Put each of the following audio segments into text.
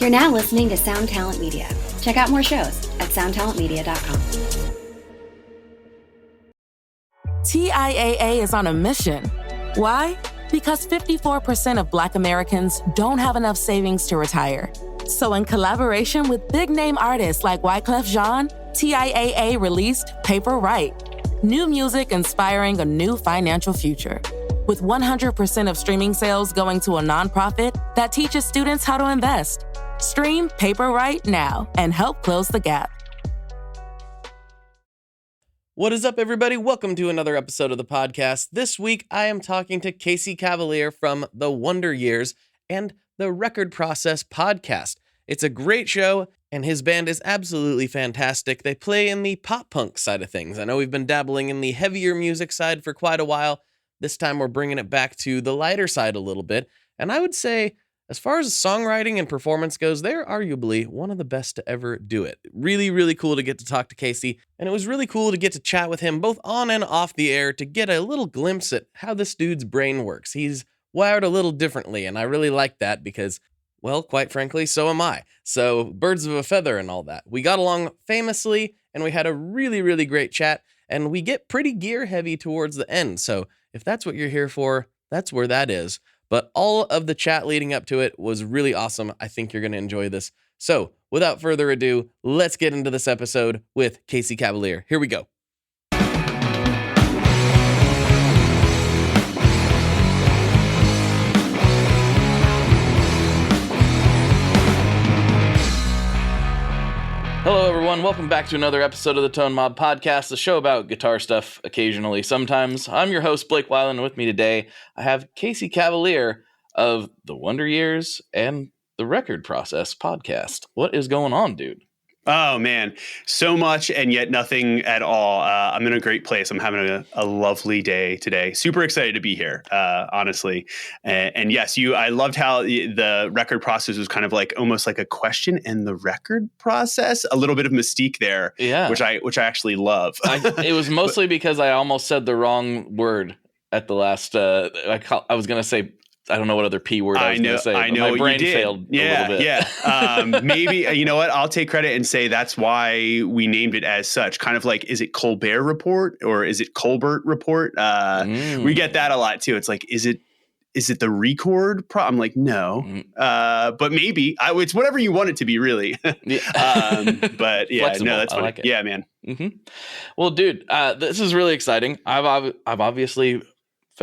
You're now listening to Sound Talent Media. Check out more shows at soundtalentmedia.com. TIAA is on a mission. Why? Because 54% of Black Americans don't have enough savings to retire. So in collaboration with big-name artists like Wyclef Jean, TIAA released Paper Right, new music inspiring a new financial future. With 100% of streaming sales going to a nonprofit that teaches students how to invest. Stream Paper Right now and help close the gap. What is up, everybody? Welcome to another episode of the podcast. This week, I am talking to Casey Cavaliere from The Wonder Years and the Record Process podcast. It's a great show, and his band is absolutely fantastic. They play in the pop-punk side of things. I know we've been dabbling in the heavier music side for quite a while. This time, we're bringing it back to the lighter side a little bit. And I would say, as far as songwriting and performance goes, they're arguably one of the best to ever do it. Really, really cool to get to talk to Casey, and it was really cool to get to chat with him both on and off the air to get a little glimpse at how this dude's brain works. He's wired a little differently, and I really like that because, well, quite frankly, so am I. So, birds of a feather and all that. We got along famously, and we had a really, really great chat, and we get pretty gear heavy towards the end. So, if that's what you're here for, that's where that is. But all of the chat leading up to it was really awesome. I think you're going to enjoy this. So, without further ado, let's get into this episode with Casey Cavaliere. Here we go. Hello, everyone. Welcome back to another episode of the Tone Mob Podcast, the show about guitar stuff occasionally, sometimes. I'm your host, Blake Weiland, and with me today, I have Casey Cavaliere of The Wonder Years and the Record Process podcast. What is going on, dude? Oh, man. So much and yet nothing at all. I'm in a great place. I'm having a lovely day today. Super excited to be here, honestly. And yes, I loved how the record process was kind of like almost like a question in the record process. A little bit of mystique there, yeah, which I actually love. It was mostly because I almost said the wrong word at the last. I was going to say, I don't know what other P word I was going to say. I know my brain you did. failed a little bit. Yeah. Maybe, you know what? I'll take credit and say that's why we named it as such. Kind of like, is it Colbert Report or is it Colbert Report? We get that a lot too. It's like, is it the record? I'm like, no. But maybe. It's whatever you want it to be, really. But yeah, Flexible. no, that's funny. I like it. Yeah, man. Mm-hmm. Well, dude, this is really exciting. I've obviously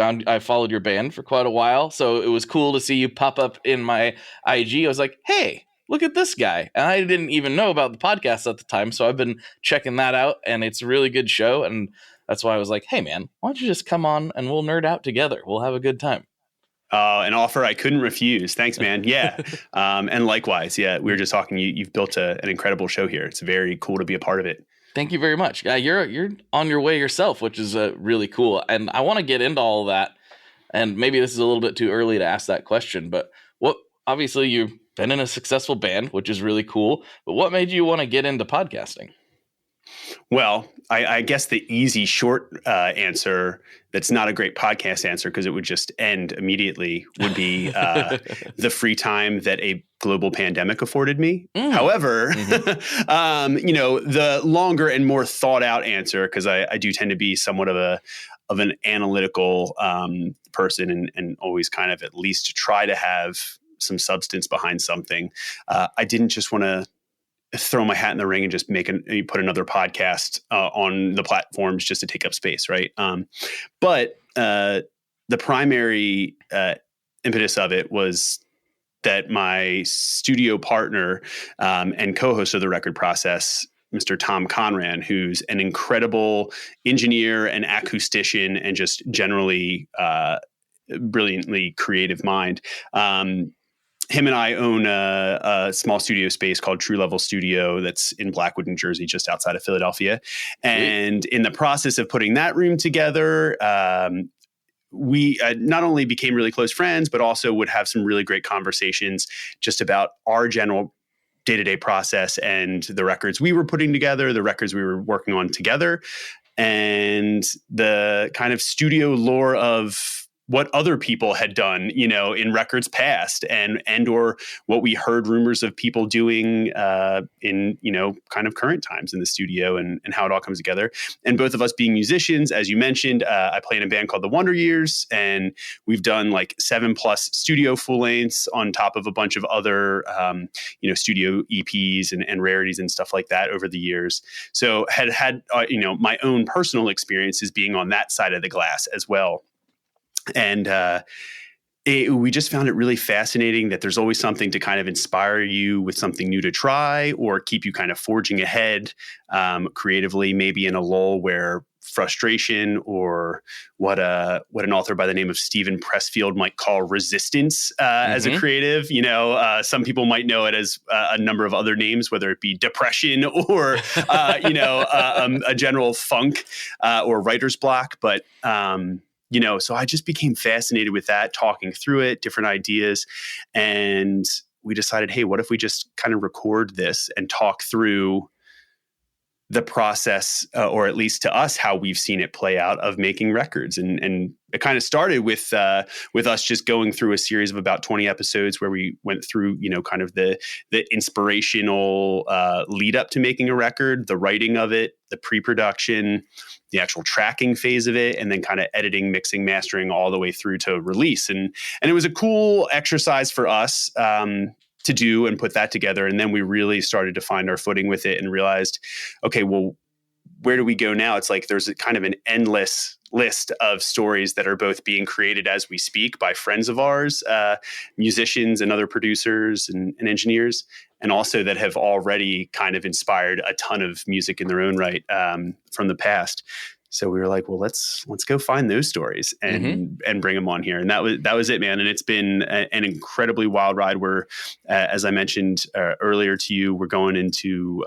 I followed your band for quite a while, so it was cool to see you pop up in my IG. I was like, hey, look at this guy. And I didn't even know about the podcast at the time, so I've been checking that out, and it's a really good show, and that's why I was like, hey, man, why don't you just come on and we'll nerd out together? We'll have a good time. An offer I couldn't refuse. Thanks, man. Yeah. And likewise, yeah, we were just talking. You've built an incredible show here. It's very cool to be a part of it. Thank you very much. You're on your way yourself, which is really cool. And I want to get into all of that. And maybe this is a little bit too early to ask that question, but obviously you've been in a successful band, which is really cool. But what made you want to get into podcasting? Well, I guess the easy short answer that's not a great podcast answer because it would just end immediately would be the free time that a global pandemic afforded me. However, the longer and more thought out answer, because I do tend to be somewhat of an analytical person and always kind of at least try to have some substance behind something. I didn't just want to throw my hat in the ring and just put another podcast on the platforms just to take up space, right? But the primary impetus of it was that my studio partner and co-host of the Record Process, Mr. Tom Conran, who's an incredible engineer and acoustician and just generally brilliantly creative mind. Him and I own a small studio space called True Level Studio that's in Blackwood, New Jersey, just outside of Philadelphia. And in the process of putting that room together, we not only became really close friends, but also would have some really great conversations just about our general day-to-day process and the records we were putting together, the records we were working on together, and the kind of studio lore of what other people had done, in records past, and or what we heard rumors of people doing in, kind of current times in the studio, and how it all comes together. And both of us being musicians, as you mentioned, I play in a band called the Wonder Years, and we've done like 7+ studio full lengths on top of a bunch of other, studio EPs and rarities and stuff like that over the years. So had my own personal experiences being on that side of the glass as well. And we just found it really fascinating that there's always something to kind of inspire you with something new to try, or keep you kind of forging ahead creatively, maybe in a lull where frustration, or what an author by the name of Stephen Pressfield might call resistance as a creative. Some people might know it as a number of other names, whether it be depression or a general funk or writer's block. But so I just became fascinated with that, talking through it, different ideas. And we decided, hey, what if we just kind of record this and talk through the process, or at least to us, how we've seen it play out, of making records. And it kind of started with us just going through a series of about 20 episodes where we went through, kind of the inspirational lead up to making a record, the writing of it, the pre-production, the actual tracking phase of it, and then kind of editing, mixing, mastering all the way through to release. And it was a cool exercise for us to do and put that together. And then we really started to find our footing with it and realized, okay, well, where do we go now? It's like there's a kind of an endless list of stories that are both being created as we speak by friends of ours, musicians and other producers and engineers, and also that have already kind of inspired a ton of music in their own right from the past. So we were like, well, let's go find those stories and bring them on here. And that was it, man. And it's been an incredibly wild ride where, as I mentioned earlier to you, we're going into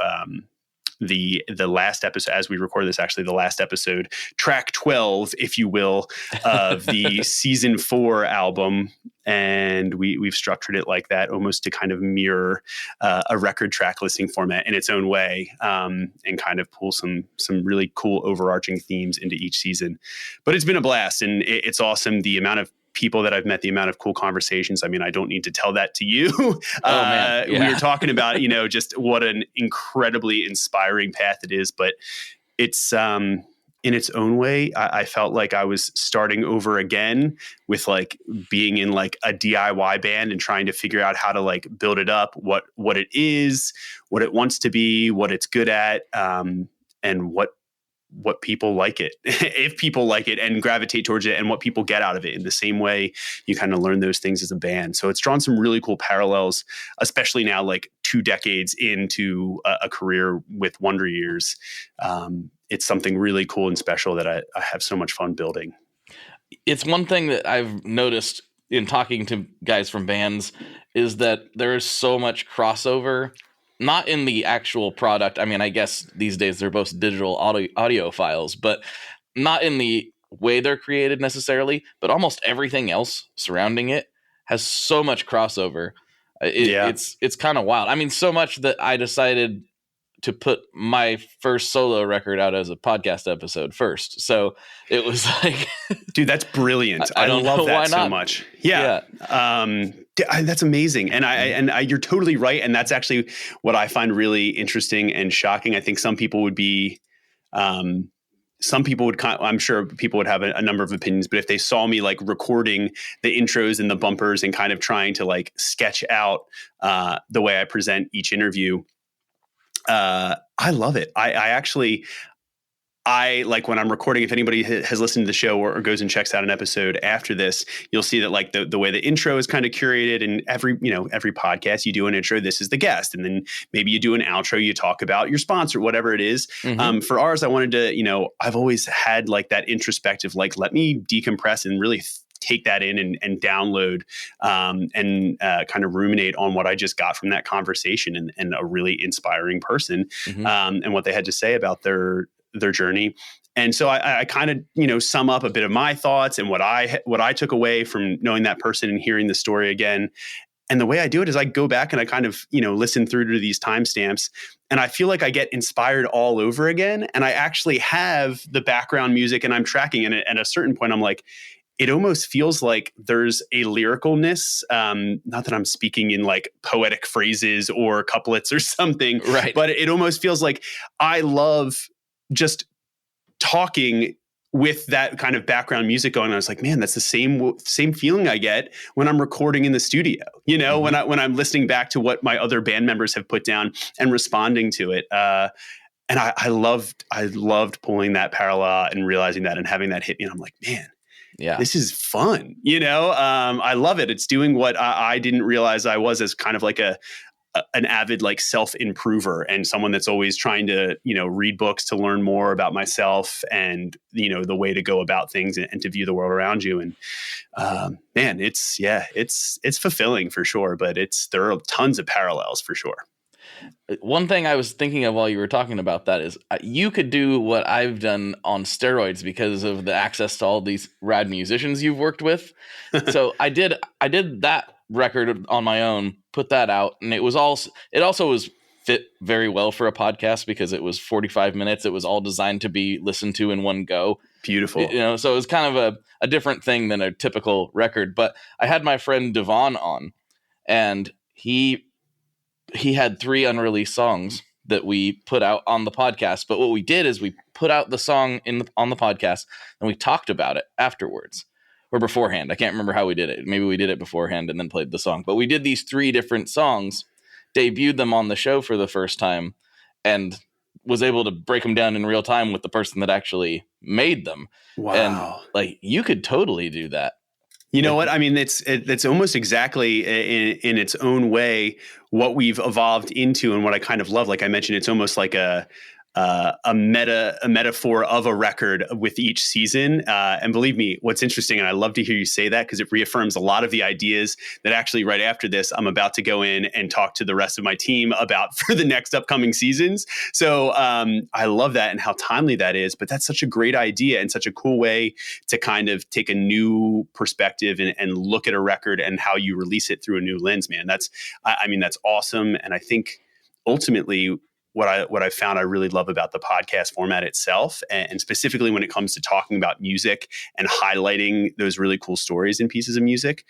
the last episode, as we record this, actually the last episode, track 12, if you will, of the season 4 album. And we've structured it like that, almost to kind of mirror a record track listing format in its own way, and kind of pull some really cool overarching themes into each season. But it's been a blast, and it's awesome. The amount of people that I've met, the amount of cool conversations. I mean, I don't need to tell that to you. Oh, man. Yeah. We were talking about, just what an incredibly inspiring path it is, but it's, in its own way, I felt like I was starting over again with like being in like a DIY band and trying to figure out how to like build it up, what it is, what it wants to be, what it's good at, and what people like it, if people like it and gravitate towards it, and what people get out of it in the same way you kind of learn those things as a band. So it's drawn some really cool parallels, especially now, like 2 decades into a career with Wonder Years. It's something really cool and special that I have so much fun building. It's one thing that I've noticed in talking to guys from bands is that there is so much crossover. Not in the actual product. I mean, I guess these days they're both digital audio files, but not in the way they're created necessarily, but almost everything else surrounding it has so much crossover. It's kind of wild. I mean, so much that I decided to put my first solo record out as a podcast episode first. So it was like, dude, that's brilliant. I don't love know why that so not. much. Yeah. That's amazing. And you're totally right. And that's actually what I find really interesting and shocking. I think some people would I'm sure people would have a number of opinions, but if they saw me like recording the intros and the bumpers and kind of trying to like sketch out the way I present each interview, I love it. I like when I'm recording, if anybody has listened to the show or goes and checks out an episode after this, you'll see that like the way the intro is kind of curated, and every podcast you do an intro, this is the guest. And then maybe you do an outro, you talk about your sponsor, whatever it is. For ours, I wanted to, I've always had like that introspective, like, let me decompress and really take that in and download and kind of ruminate on what I just got from that conversation and a really inspiring person and what they had to say about their journey. And so I kind of, sum up a bit of my thoughts and what I took away from knowing that person and hearing the story again. And the way I do it is I go back and I kind of, listen through to these timestamps, and I feel like I get inspired all over again. And I actually have the background music and I'm tracking. And at a certain point, I'm like, it almost feels like there's a lyricalness. Not that I'm speaking in like poetic phrases or couplets or something, Right. but it almost feels like I love just talking with that kind of background music going on. I was like, man, that's the same feeling I get when I'm recording in the studio, when I'm listening back to what my other band members have put down and responding to it. And I loved pulling that parallel and realizing that and having that hit me. And I'm like, man, Yeah, this is fun. I love it. It's doing what I didn't realize I was, as kind of like an avid like self-improver and someone that's always trying to, read books to learn more about myself and, the way to go about things and to view the world around you. And man, it's fulfilling for sure, but there are tons of parallels for sure. One thing I was thinking of while you were talking about that is you could do what I've done on steroids because of the access to all these rad musicians you've worked with. So I did that record on my own, put that out, and it also was fit very well for a podcast because it was 45 minutes. It was all designed to be listened to in one go. Beautiful. So it was kind of a different thing than a typical record. But I had my friend Devon on, and he had 3 unreleased songs that we put out on the podcast. But what we did is we put out the song on the podcast and we talked about it afterwards or beforehand. I can't remember how we did it. Maybe we did it beforehand and then played the song. But we did these 3 different songs, debuted them on the show for the first time, and was able to break them down in real time with the person that actually made them. Wow. And like, you could totally do that. You know what? I mean, it's almost exactly in its own way what we've evolved into, and what I kind of love. Like I mentioned, it's almost like a metaphor of a record with each season. And believe me, what's interesting, and I love to hear you say that because it reaffirms a lot of the ideas that actually right after this, I'm about to go in and talk to the rest of my team about for the next upcoming seasons. So I love that and how timely that is, but that's such a great idea and such a cool way to kind of take a new perspective and look at a record and how you release it through a new lens, man. That's awesome. And I think ultimately, what I found I really love about the podcast format itself, and specifically when it comes to talking about music and highlighting those really cool stories and pieces of music,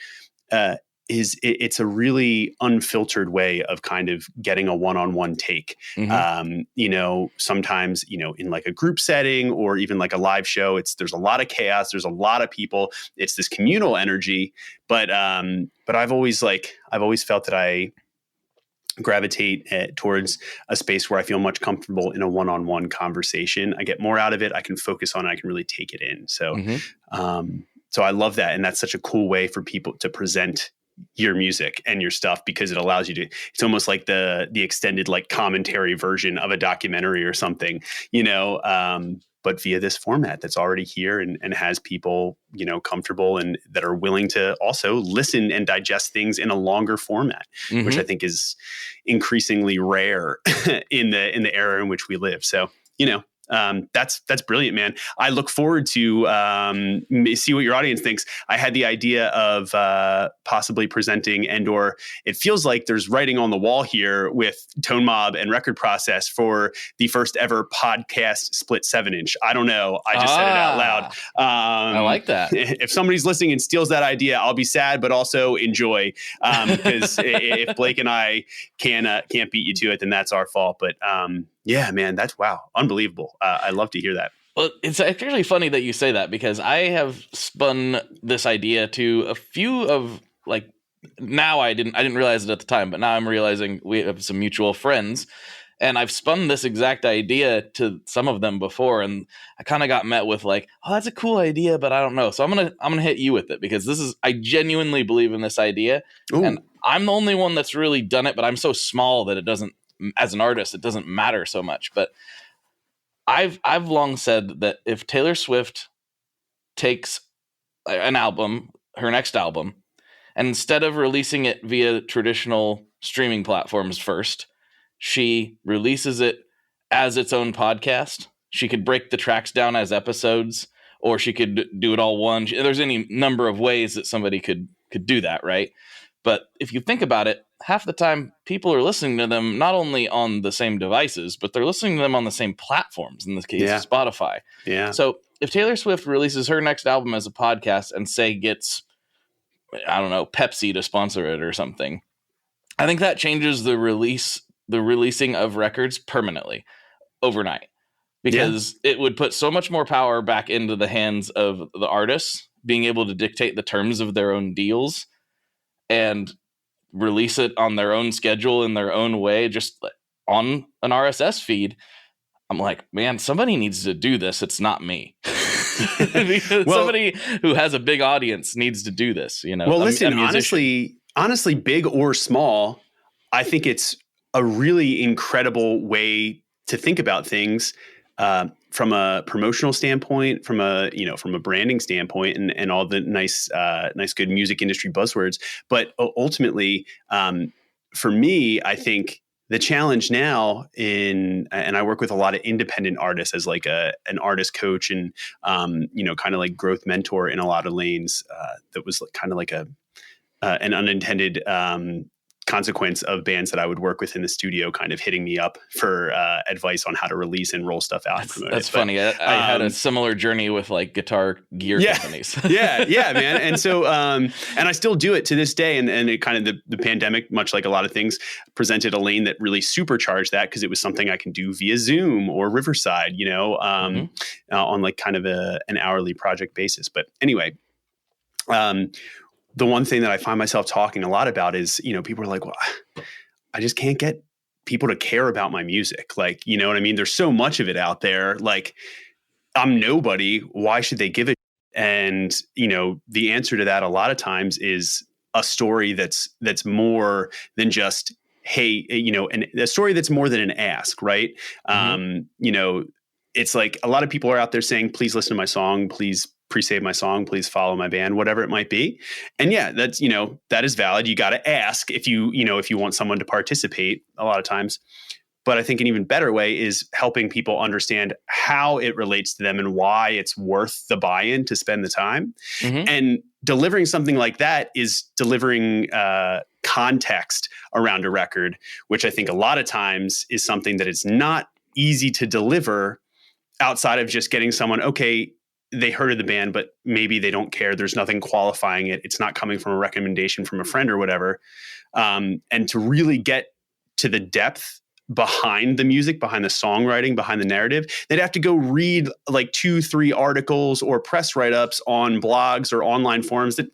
is it's a really unfiltered way of kind of getting a one-on-one take. Mm-hmm. Sometimes, in like a group setting or even like a live show, there's a lot of chaos. There's a lot of people. It's this communal energy, but I've always felt that I gravitate towards a space where I feel much comfortable in a one-on-one conversation. I get more out of it. I can focus on it. I can really take it in. So, so I love that. And that's such a cool way for people to present your music and your stuff, because it allows you to, it's almost like the extended like commentary version of a documentary or something, but via this format that's already here and has people, comfortable and that are willing to also listen and digest things in a longer format, which I think is increasingly rare in the era in which we live. So, that's brilliant, man. I look forward to see what your audience thinks. I had the idea of possibly presenting or it feels like there's writing on the wall here with Tone Mob and Record Process for the first ever podcast split 7-inch. I don't know. I just said it out loud. I like that. If somebody's listening and steals that idea, I'll be sad, but also enjoy, because if Blake and I can't beat you to it, then that's our fault. But yeah, man, that's unbelievable. I love to hear that. Well, it's actually funny that you say that, because I have spun this idea to a few of now I didn't realize it at the time, but now I'm realizing we have some mutual friends, and I've spun this exact idea to some of them before, and I kind of got met with oh, that's a cool idea, but I don't know. So I'm gonna hit you with it, because I genuinely believe in this idea. Ooh. And I'm the only one that's really done it, but I'm so small that it doesn't. As an artist, it doesn't matter so much. But I've long said that if Taylor Swift takes an album, her next album, and instead of releasing it via traditional streaming platforms first, she releases it as its own podcast. She could break the tracks down as episodes, or she could do it all one. There's any number of ways that somebody could do that, right? But if you think about it, half the time people are listening to them not only on the same devices, but they're listening to them on the same platforms, in this case, Spotify. Yeah. So if Taylor Swift releases her next album as a podcast and say gets, I don't know, Pepsi to sponsor it or something, I think that changes the releasing of records permanently overnight, because it would put so much more power back into the hands of the artists being able to dictate the terms of their own deals and release it on their own schedule in their own way, just on an RSS feed. I'm like, man, somebody needs to do this. It's not me. Because somebody who has a big audience needs to do this, you know. Well, listen, honestly, big or small, I think it's a really incredible way to think about things from a promotional standpoint, from a branding standpoint, and all the nice, good music industry buzzwords. But ultimately, for me, I think the challenge now and I work with a lot of independent artists as like an artist coach and, kind of like growth mentor in a lot of lanes. That was kind of like an unintended consequence of bands that I would work with in the studio kind of hitting me up for advice on how to release and roll stuff out. That's funny. I had a similar journey with like guitar gear companies. yeah, man. And so, and I still do it to this day. And it kind of the pandemic, much like a lot of things, presented a lane that really supercharged that, because it was something I can do via Zoom or Riverside, on like kind of an hourly project basis. But anyway, the one thing that I find myself talking a lot about is, people are like, well, I just can't get people to care about my music. Like, you know what I mean? There's so much of it out there. Like, I'm nobody. Why should they give it? And, the answer to that a lot of times is a story that's more than just, hey, and a story that's more than an ask, right? It's like a lot of people are out there saying, please listen to my song, please pre-save my song, please follow my band, whatever it might be. And yeah, that's, that is valid. You got to ask if you want someone to participate a lot of times. But I think an even better way is helping people understand how it relates to them and why it's worth the buy-in to spend the time. And delivering something like that is delivering context around a record, which I think a lot of times is something that is not easy to deliver outside of just getting someone, okay, they heard of the band, but maybe they don't care. There's nothing qualifying it. It's not coming from a recommendation from a friend or whatever. And to really get to the depth behind the music, behind the songwriting, behind the narrative, they'd have to go read like 2-3 articles or press write-ups on blogs or online forums that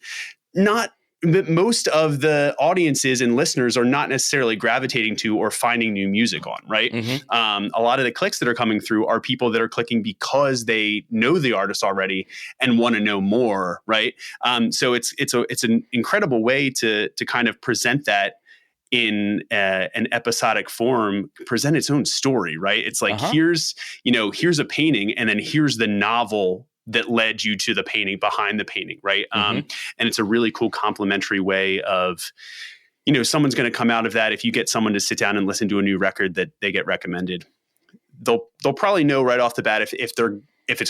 most of the audiences and listeners are not necessarily gravitating to or finding new music on, right? A lot of the clicks that are coming through are people that are clicking because they know the artist already and want to know more, right? So it's an incredible way to kind of present that in an episodic form, present its own story, right? It's like, here's a painting, and then here's the novel that led you to the painting behind the painting, right? And it's a really cool complementary way of, someone's going to come out of that. If you get someone to sit down and listen to a new record that they get recommended, they'll probably know right off the bat if it's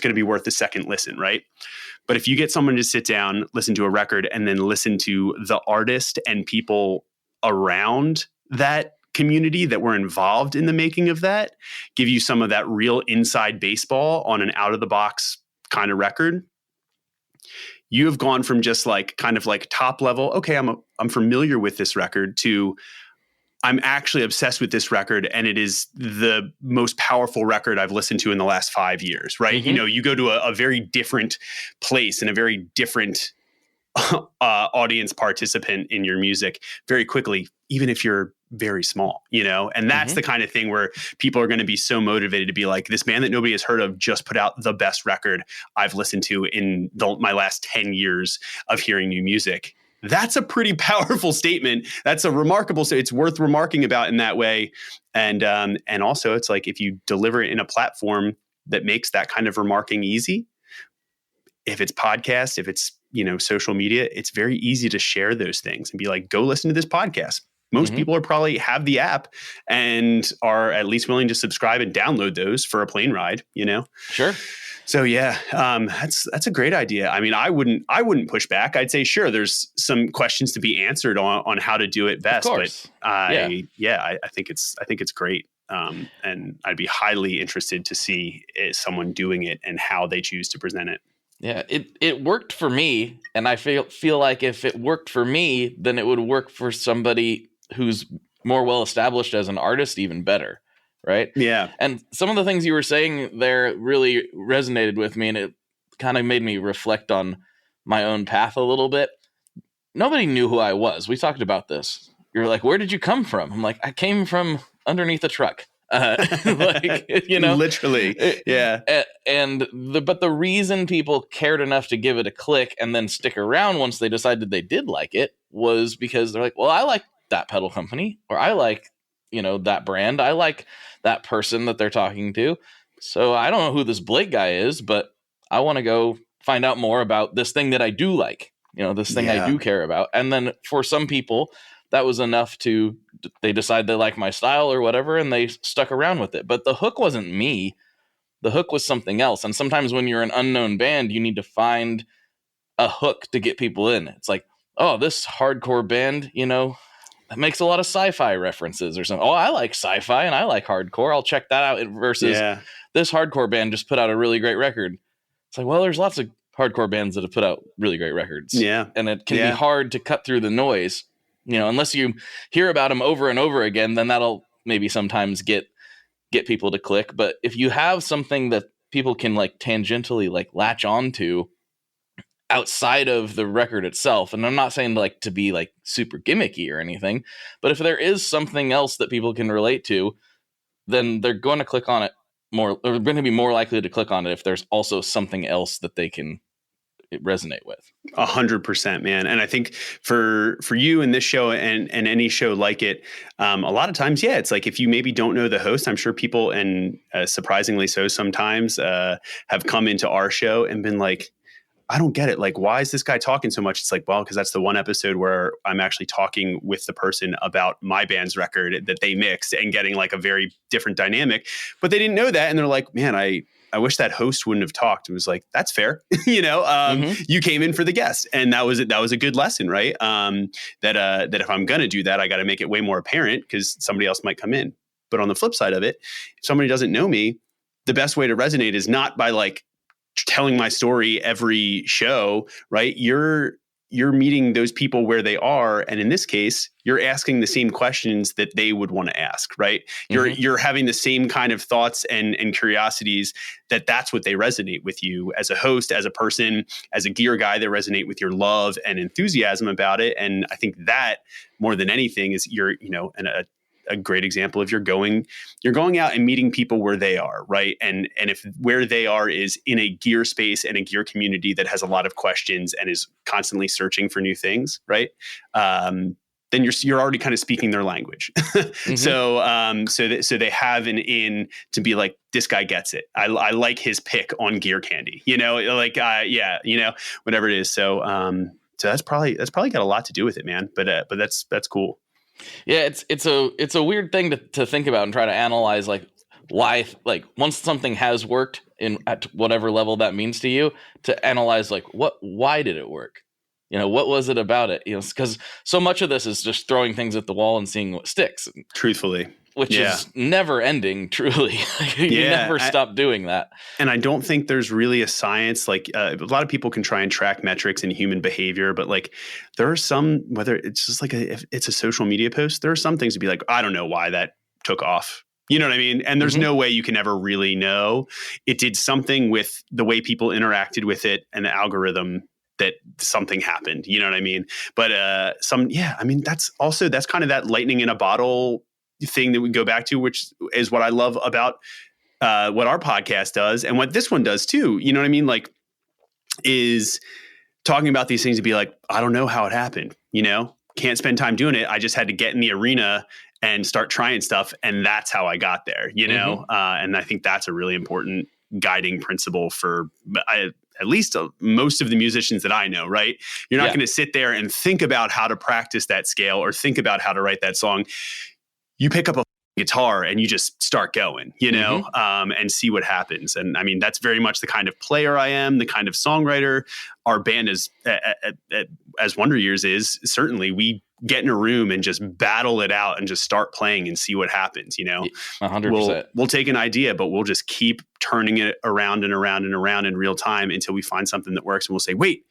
going to be worth the second listen, right? But if you get someone to sit down, listen to a record, and then listen to the artist and people around that community that were involved in the making of that, give you some of that real inside baseball on an out of the box kind of record, you have gone from just like kind of like top level, okay, I'm familiar with this record, to I'm actually obsessed with this record, and it is the most powerful record I've listened to in the last 5 years, right? You go to a very different place and a very different audience participant in your music very quickly, even if you're very small, and that's the kind of thing where people are going to be so motivated to be like, this band that nobody has heard of just put out the best record I've listened to in my last 10 years of hearing new music. That's a pretty powerful statement. That's a remarkable, it's worth remarking about in that way. And also it's like, if you deliver it in a platform that makes that kind of remarking easy, if it's podcast, if it's, social media, it's very easy to share those things and be like, go listen to this podcast. Most people are probably have the app and are at least willing to subscribe and download those for a plane ride, Sure. So yeah, that's a great idea. I mean, I wouldn't push back. I'd say, sure, there's some questions to be answered on how to do it best. Of course. But I think it's great. And I'd be highly interested to see someone doing it and how they choose to present it. Yeah, it worked for me, and I feel like if it worked for me, then it would work for somebody who's more well established as an artist even better, right? Yeah. And some of the things you were saying there really resonated with me, and it kind of made me reflect on my own path a little bit. Nobody knew who I was. We talked about this. You're like, "Where did you come from?" I'm like, "I came from underneath a truck." Like, literally. Yeah. But the reason people cared enough to give it a click and then stick around once they decided they did like it was because they're like, well, I like that pedal company, or I like, that brand. I like that person that they're talking to. So I don't know who this Blake guy is, but I want to go find out more about this thing that I do like, this thing I do care about. And then for some people, that was enough they decide they like my style or whatever, and they stuck around with it. But the hook wasn't me. The hook was something else. And sometimes when you're an unknown band, you need to find a hook to get people in. It's like, oh, this hardcore band, that makes a lot of sci-fi references or something. Oh, I like sci-fi and I like hardcore. I'll check that out versus this hardcore band just put out a really great record. It's like, well, there's lots of hardcore bands that have put out really great records. Yeah. And it can be hard to cut through the noise. Unless you hear about them over and over again, then that'll maybe sometimes get people to click. But if you have something that people can like tangentially like latch onto outside of the record itself, and I'm not saying like to be like super gimmicky or anything, but if there is something else that people can relate to, then they're going to click on it more, or they're going to be more likely to click on it if there's also something else that they can resonate with. 100%, man. And I think for you in this show and any show like it, a lot of times, it's like if you maybe don't know the host, I'm sure people, and surprisingly so sometimes, have come into our show and been like, I don't get it. Like, why is this guy talking so much? It's like, well, because that's the one episode where I'm actually talking with the person about my band's record that they mixed and getting like a very different dynamic. But they didn't know that. And they're like, man, I wish that host wouldn't have talked. It was like, that's fair. You came in for the guest, and that was a good lesson, right? That if I'm going to do that, I got to make it way more apparent because somebody else might come in. But on the flip side of it, if somebody doesn't know me, the best way to resonate is not by like telling my story every show, right? You're meeting those people where they are. And in this case, you're asking the same questions that they would want to ask, right? You're having the same kind of thoughts and curiosities that's what they resonate with you as a host, as a person, as a gear guy. They resonate with your love and enthusiasm about it. And I think that more than anything is a great example of you're going out and meeting people where they are, right? And if where they are is in a gear space and a gear community that has a lot of questions and is constantly searching for new things, right? Then you're already kind of speaking their language. So they have an in to be like, this guy gets it. I like his pick on gear candy, whatever it is. So that's probably got a lot to do with it, man. But that's cool. Yeah, it's a weird thing to think about and try to analyze, like why, like once something has worked at whatever level that means to you, to analyze like why did it work? What was it about it? Because so much of this is just throwing things at the wall and seeing what sticks. Truthfully. Which is never ending, truly. You never stop doing that. And I don't think there's really a science. Like a lot of people can try and track metrics in human behavior, but like there are some, whether it's just like if it's a social media post, there are some things to be like, I don't know why that took off. You know what I mean? And there's no way you can ever really know. It did something with the way people interacted with it and the algorithm that something happened. You know what I mean? But that's kind of that lightning in a bottle thing that we go back to, which is what I love about what our podcast does and what this one does too. You know what I mean? Like, is talking about these things to be like, I don't know how it happened, can't spend time doing it. I just had to get in the arena and start trying stuff. And that's how I got there, and I think that's a really important guiding principle for at least most of the musicians that I know, right? You're not going to sit there and think about how to practice that scale or think about how to write that song. You pick up a guitar and you just start going, and see what happens. And I mean, that's very much the kind of player I am, the kind of songwriter our band is, as Wonder Years is. Certainly we get in a room and just battle it out and just start playing and see what happens. 100%. We'll take an idea, but we'll just keep turning it around and around and around in real time until we find something that works. And we'll say, wait,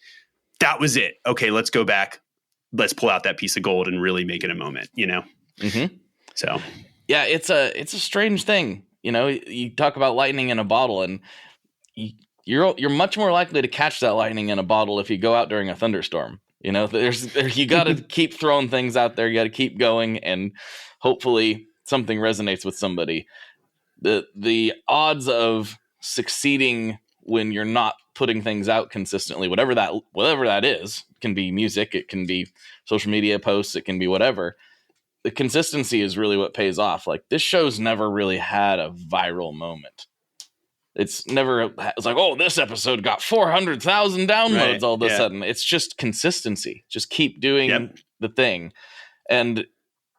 that was it. Okay, let's go back. Let's pull out that piece of gold and really make it a moment, So yeah, it's a strange thing. You talk about lightning in a bottle, and you're much more likely to catch that lightning in a bottle if you go out during a thunderstorm. You got to keep throwing things out there. You got to keep going, and hopefully something resonates with somebody. The odds of succeeding when you're not putting things out consistently, whatever that is, it can be music, it can be social media posts, it can be whatever. The consistency is really what pays off. Like, this show's never really had a viral moment. It's like, oh, this episode got 400,000 downloads all of a sudden. It's just consistency. Just keep doing the thing. And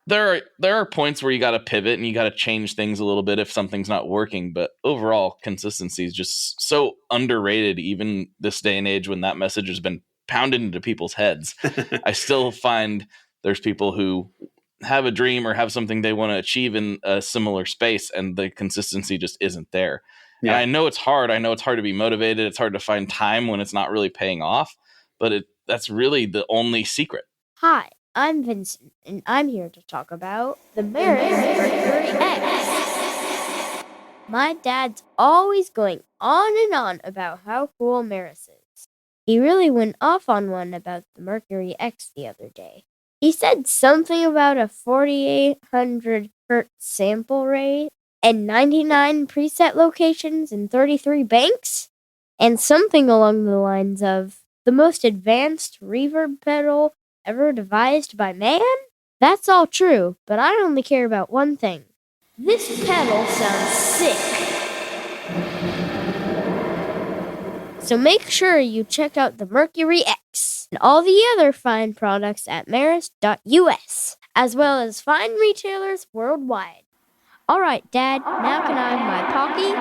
there are points where you got to pivot and you got to change things a little bit if something's not working. But overall, consistency is just so underrated, even this day and age when that message has been pounded into people's heads. I still find there's people who have a dream or have something they want to achieve in a similar space, and the consistency just isn't there. Yeah. And I know it's hard. I know it's hard to be motivated. It's hard to find time when it's not really paying off, but that's really the only secret. Hi, I'm Vincent, and I'm here to talk about the Maris Mercury X. My dad's always going on and on about how cool Maris is. He really went off on one about the Mercury X the other day. He said something about a 4,800 hertz sample rate and 99 preset locations in 33 banks, and something along the lines of the most advanced reverb pedal ever devised by man? That's all true, but I only care about one thing. This pedal sounds sick. So make sure you check out the Mercury X and all the other fine products at maris.us, as well as fine retailers worldwide. All right, Dad, now can I have my Pocky?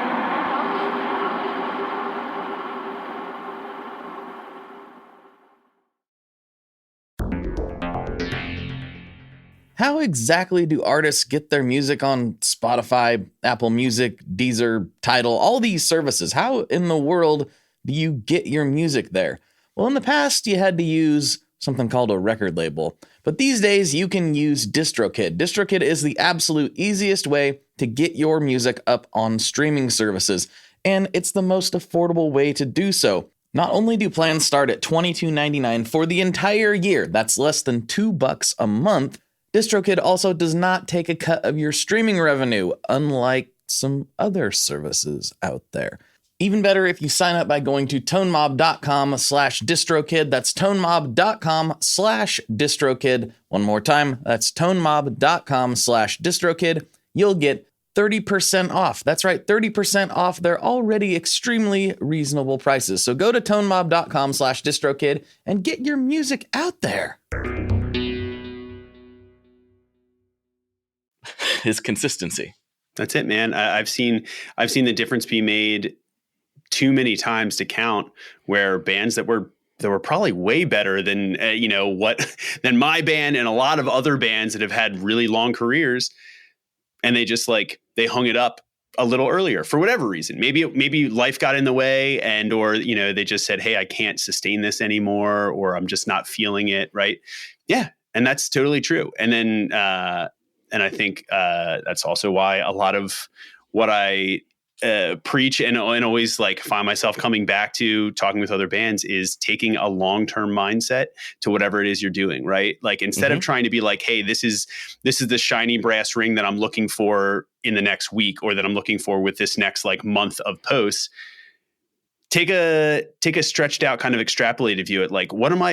How exactly do artists get their music on Spotify, Apple Music, Deezer, Tidal, all these services? How in the world do you get your music there? Well, in the past, you had to use something called a record label. But these days, you can use DistroKid. DistroKid is the absolute easiest way to get your music up on streaming services, and it's the most affordable way to do so. Not only do plans start at $22.99 for the entire year, that's less than $2 a month, DistroKid also does not take a cut of your streaming revenue, unlike some other services out there. Even better if you sign up by going to tonemob.com/distrokid. That's tonemob.com/distrokid. One more time, that's tonemob.com/distrokid. You'll get 30% off. That's right, 30% off their already extremely reasonable prices. So go to tonemob.com/distrokid and get your music out there. His consistency. That's it, man. I've seen the difference be made too many times to count, where bands that were probably way better than than my band and a lot of other bands that have had really long careers, and they just they hung it up a little earlier for whatever reason. Maybe life got in the way, or they just said, hey, I can't sustain this anymore, or I'm just not feeling it, right? Yeah, and that's totally true. And then and I think that's also why a lot of what I preach and always find myself coming back to talking with other bands is taking a long-term mindset to whatever it is you're doing, right? Instead of trying to be hey, this is the shiny brass ring that I'm looking for in the next week, or that I'm looking for with this next month of posts. Take a stretched out kind of extrapolated view at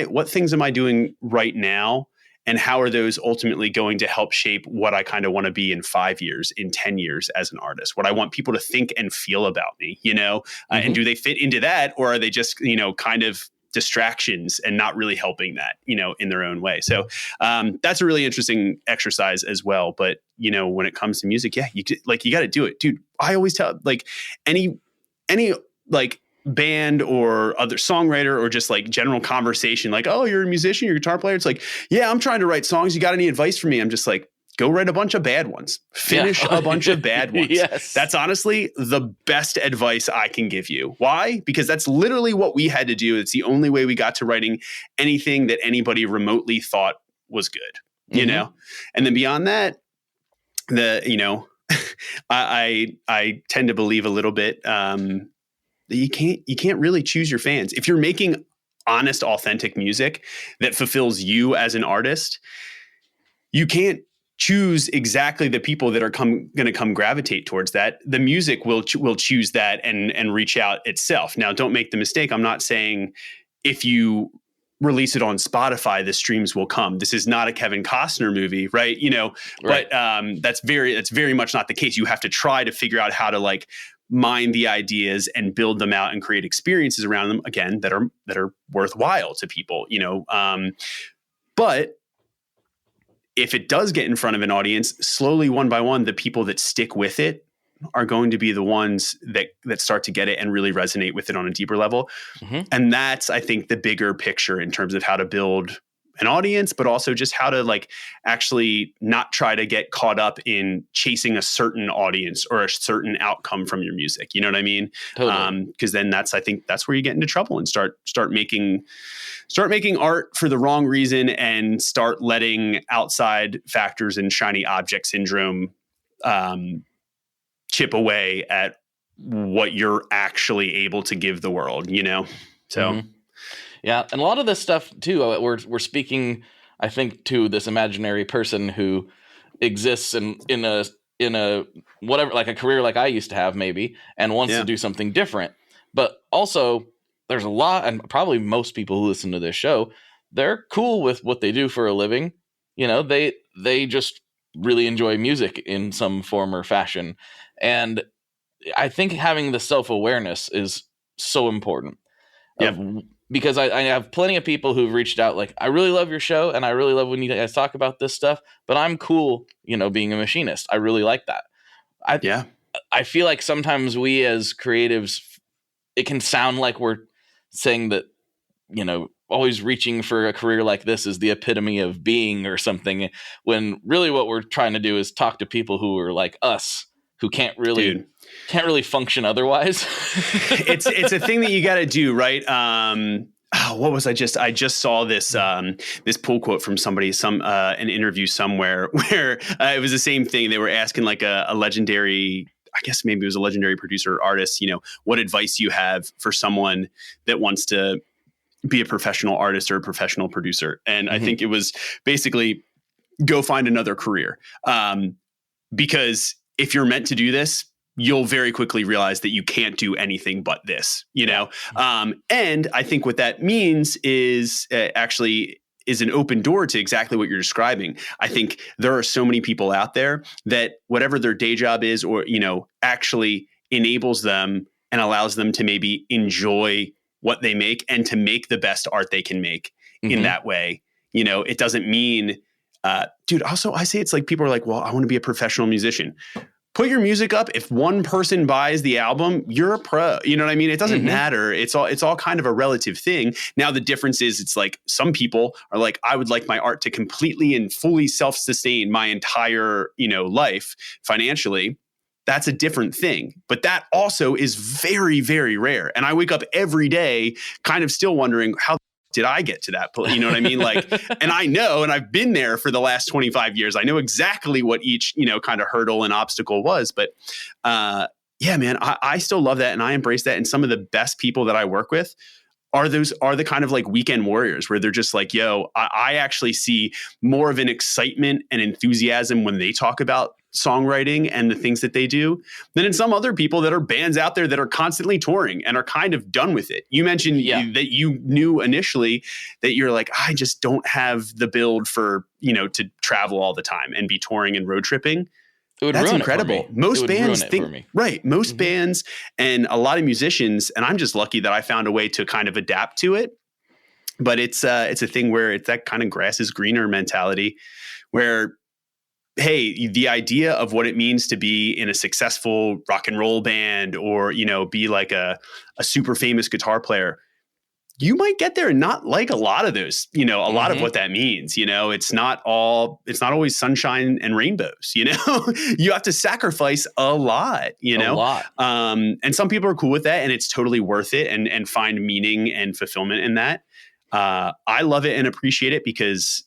what things am I doing right now? And how are those ultimately going to help shape what I kind of want to be in 5 years, in 10 years as an artist? What I want people to think and feel about me, and do they fit into that? Or are they just, kind of distractions and not really helping that, in their own way. So that's a really interesting exercise as well. But, when it comes to music, yeah, you got to do it, dude. I always tell like any like band or other songwriter or just like general conversation, like, oh, you're a musician, you're a guitar player. It's like, yeah, I'm trying to write songs. You got any advice for me? I'm just like, go write a bunch of bad ones. Finish a bunch of bad ones. Yes. That's honestly the best advice I can give you. Why? Because that's literally what we had to do. It's the only way we got to writing anything that anybody remotely thought was good, you know? And then beyond that, I tend to believe a little bit that you can't really choose your fans. If you're making honest, authentic music that fulfills you as an artist, you can't choose exactly the people that are going to come gravitate towards that. The music will choose that and reach out itself. Now, don't make the mistake. I'm not saying if you release it on Spotify, the streams will come. This is not a Kevin Costner movie, right? Right. But that's very much not the case. You have to try to figure out how to like mine the ideas and build them out and create experiences around them, again, that are worthwhile to people, but if it does get in front of an audience, slowly, one by one, the people that stick with it are going to be the ones that start to get it and really resonate with it on a deeper level. And that's, I think, the bigger picture in terms of how to build an audience, but also just how to like actually not try to get caught up in chasing a certain audience or a certain outcome from your music. You know what I mean? Totally. Because then I think that's where you get into trouble and start making art for the wrong reason and start letting outside factors and shiny object syndrome chip away at what you're actually able to give the world, So. Yeah, and a lot of this stuff too, we're speaking, I think, to this imaginary person who exists in a whatever, like a career like I used to have maybe, and wants to do something different. But also, there's a lot, and probably most people who listen to this show, they're cool with what they do for a living. They just really enjoy music in some form or fashion, and I think having the self-awareness is so important. Because I have plenty of people who've reached out like, I really love your show and I really love when you guys talk about this stuff, but I'm cool, being a machinist. I really like that. I feel like sometimes we as creatives, it can sound like we're saying that, always reaching for a career like this is the epitome of being or something, when really what we're trying to do is talk to people who are like us, who can't really function otherwise. It's a thing that you got to do, right? What was I just saw this this pull quote from somebody, an interview somewhere where it was the same thing. They were asking like a legendary, I guess maybe it was a legendary producer or artist, what advice you have for someone that wants to be a professional artist or a professional producer. And I think it was basically go find another career. Because if you're meant to do this, you'll very quickly realize that you can't do anything but this, and I think what that means is actually is an open door to exactly what you're describing. I think there are so many people out there that whatever their day job is, or, actually enables them and allows them to maybe enjoy what they make and to make the best art they can make in that way. It doesn't mean, dude, also I say it's like people are like, well, I want to be a professional musician. Put your music up. If one person buys the album, you're a pro. You know what I mean? It doesn't matter. It's all kind of a relative thing. Now, the difference is it's like some people are like, I would like my art to completely and fully self-sustain my entire, life financially. That's a different thing. But that also is very, very rare. And I wake up every day kind of still wondering, how did I get to that point? You know what I mean? Like, and I know, and I've been there for the last 25 years. I know exactly what each, kind of hurdle and obstacle was. But yeah, man, I still love that. And I embrace that. And some of the best people that I work with are the kind of like weekend warriors where they're just like, yo, I actually see more of an excitement and enthusiasm when they talk about songwriting and the things that they do than in some other people that are bands out there that are constantly touring and are kind of done with it. You mentioned that you knew initially that you're like, I just don't have the build for, to travel all the time and be touring and road tripping. That's incredible. Most bands think, right. Most bands and a lot of musicians, and I'm just lucky that I found a way to kind of adapt to it. But it's a thing where it's that kind of grass is greener mentality where, hey, the idea of what it means to be in a successful rock and roll band or, be like a super famous guitar player, you might get there and not like a lot of those, a lot of what that means. It's not always sunshine and rainbows, you have to sacrifice a lot, A lot. And some people are cool with that and it's totally worth it and find meaning and fulfillment in that. I love it and appreciate it because,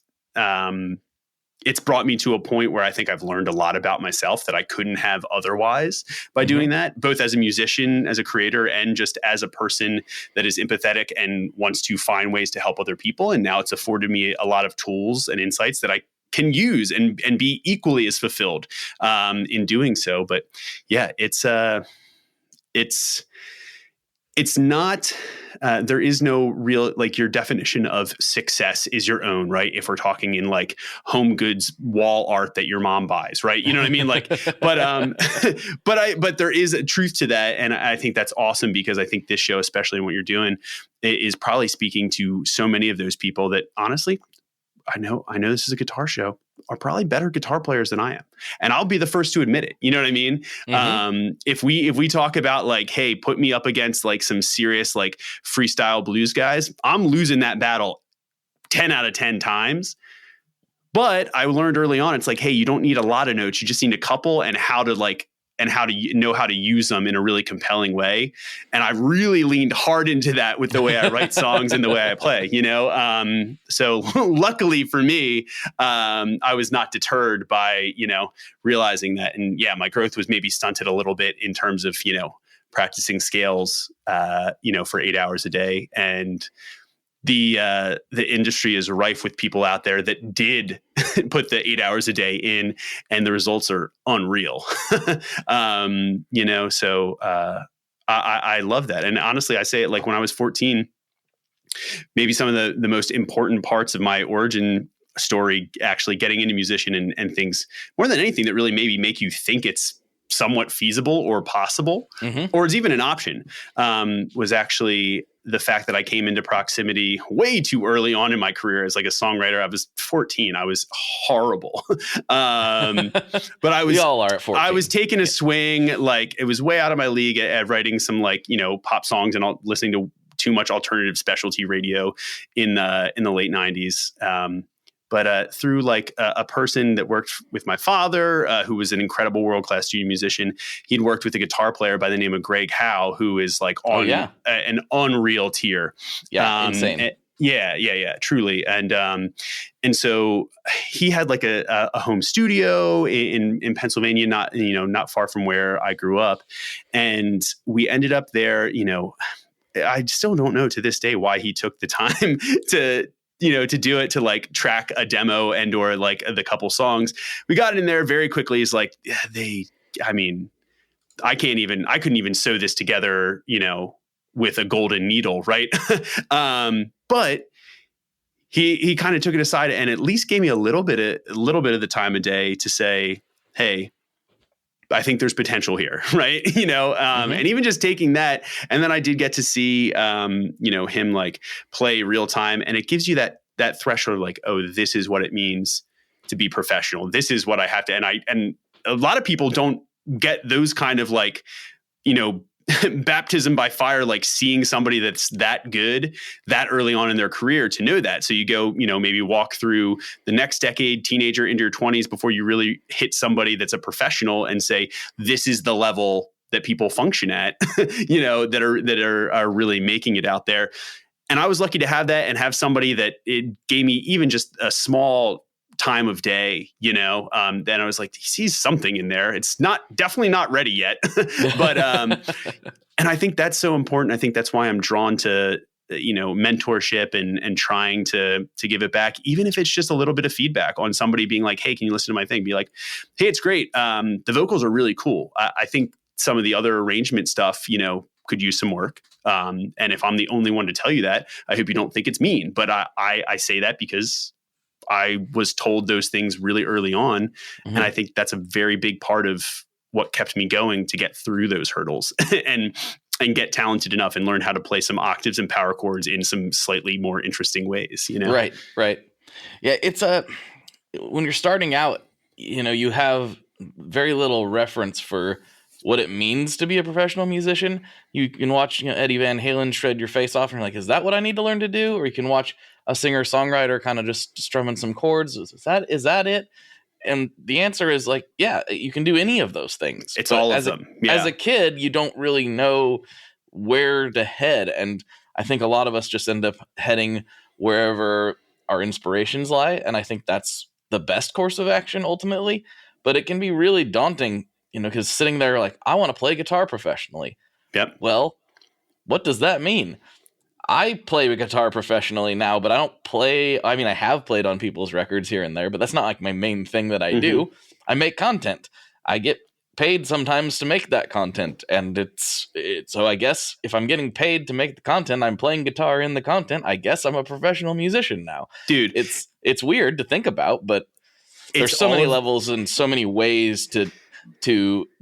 it's brought me to a point where I think I've learned a lot about myself that I couldn't have otherwise by doing that, both as a musician, as a creator, and just as a person that is empathetic and wants to find ways to help other people. And now it's afforded me a lot of tools and insights that I can use and be equally as fulfilled in doing so. But yeah, it's not, there is no real, like your definition of success is your own, right? If we're talking in like home goods wall art that your mom buys, right? You know what I mean? Like, but there is a truth to that. And I think that's awesome because I think this show, especially in what you're doing, is probably speaking to so many of those people that honestly, I know this is a guitar show, are probably better guitar players than I am. And I'll be the first to admit it. You know what I mean? If we talk about like, hey, put me up against like some serious like freestyle blues guys, I'm losing that battle 10 out of 10 times. But I learned early on, it's like, hey, you don't need a lot of notes. You just need a couple and how to know how to use them in a really compelling way. And I really leaned hard into that with the way I write songs and the way I play, So luckily for me, I was not deterred by, realizing that. And yeah, my growth was maybe stunted a little bit in terms of, practicing scales, for 8 hours a day. And the industry is rife with people out there that did put the 8 hours a day in, and the results are unreal. So I love that. And honestly, I say it like when I was 14, maybe some of the most important parts of my origin story, actually getting into musician and things more than anything that really maybe make you think it's somewhat feasible or possible, or it's even an option, was actually the fact that I came into proximity way too early on in my career as like a songwriter. I was 14. I was horrible. But I was, we all are at 14. I was taking a swing. Like it was way out of my league at writing some like, pop songs and listening to too much alternative specialty radio in the late 90s. But through like a person that worked with my father, who was an incredible world-class studio musician, he'd worked with a guitar player by the name of Greg Howe, who is like on an unreal tier. Yeah, insane. Yeah, truly. And so he had like a home studio in Pennsylvania, not far from where I grew up. And we ended up there, I still don't know to this day why he took the time to do it, to like track a demo and or like the couple songs. We got it in there very quickly. It's like, I couldn't even sew this together, with a golden needle. Right. But he kind of took it aside and at least gave me a little bit of the time of day to say, hey, I think there's potential here. Right. And even just taking that. And then I did get to see, him like play real time. And it gives you that threshold, like, oh, this is what it means to be professional. This is what I have to, and a lot of people don't get those kind of like, baptism by fire, like seeing somebody that's that good that early on in their career to know that. So you go, maybe walk through the next decade, teenager into your 20s before you really hit somebody that's a professional and say, this is the level that people function at, that are really making it out there. And I was lucky to have that and have somebody that it gave me even just a small time of day, then I was like, he sees something in there. It's definitely not ready yet, but, and I think that's so important. I think that's why I'm drawn to, mentorship and trying to give it back, even if it's just a little bit of feedback on somebody being like, hey, can you listen to my thing? Be like, hey, it's great. The vocals are really cool. I think some of the other arrangement stuff, could use some work. And if I'm the only one to tell you that, I hope you don't think it's mean, but I say that because I was told those things really early on. And I think that's a very big part of what kept me going to get through those hurdles. And and get talented enough and learn how to play some octaves and power chords in some slightly more interesting ways, you know? Right. Yeah, it's when you're starting out, you have very little reference for what it means to be a professional musician. You can watch Eddie Van Halen shred your face off and you're like, is that what I need to learn to do? Or you can watch a singer-songwriter kind of just strumming some chords. Is that it? And the answer is like, yeah, you can do any of those things. It's all of them. As a kid, you don't really know where to head. And I think a lot of us just end up heading wherever our inspirations lie. And I think that's the best course of action ultimately. But it can be really daunting, because sitting there like, I want to play guitar professionally. Yep. Well, what does that mean? I play guitar professionally now, but I don't play. I mean, I have played on people's records here and there, but that's not like my main thing that I do. I make content. I get paid sometimes to make that content. And so I guess if I'm getting paid to make the content, I'm playing guitar in the content. I guess I'm a professional musician now. Dude, it's weird to think about, but there's so many levels and so many ways to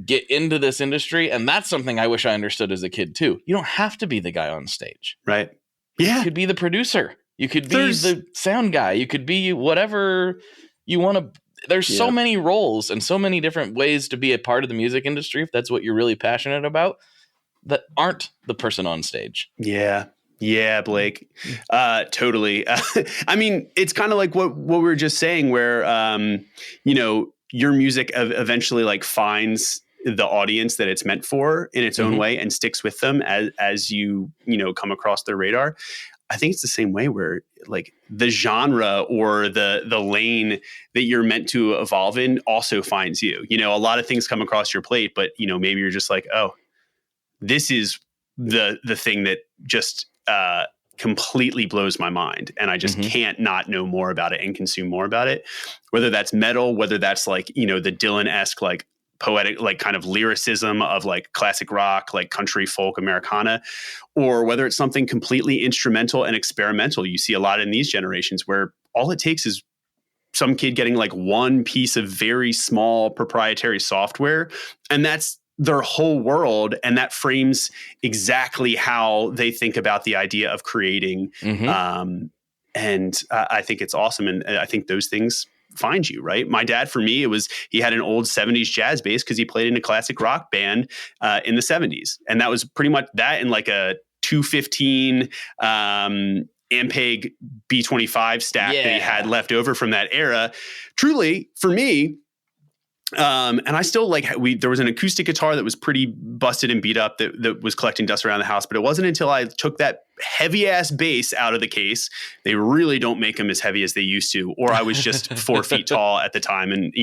get into this industry. And that's something I wish I understood as a kid too. You don't have to be the guy on stage. Right. Yeah. You could be the producer. You could be the sound guy. You could be whatever you want to. There's so many roles and so many different ways to be a part of the music industry, if that's what you're really passionate about, that aren't the person on stage. Yeah. Yeah, Blake. Totally. I mean, it's kind of like what we were just saying where, your music eventually like finds the audience that it's meant for in its own way and sticks with them as you come across their radar. I think it's the same way where like the genre or the lane that you're meant to evolve in also finds you. A lot of things come across your plate, but maybe you're just like, oh, this is the thing that just completely blows my mind. And I just can't not know more about it and consume more about it, whether that's metal, whether that's like, the Dylan-esque, like poetic, like kind of lyricism of like classic rock, like country, folk, Americana, or whether it's something completely instrumental and experimental. You see a lot in these generations where all it takes is some kid getting like one piece of very small proprietary software, and that's their whole world, and that frames exactly how they think about the idea of creating. And I think it's awesome. And I think those things find you, right? My dad, for me, he had an old 70s jazz bass because he played in a classic rock band in the 70s. And that was pretty much that in like a 215 Ampeg B25 stack that he had left over from that era. Truly, for me, and I still there was an acoustic guitar that was pretty busted and beat up that was collecting dust around the house, but it wasn't until I took that heavy ass bass out of the case. They really don't make them as heavy as they used to, or I was just 4 feet tall at the time. And,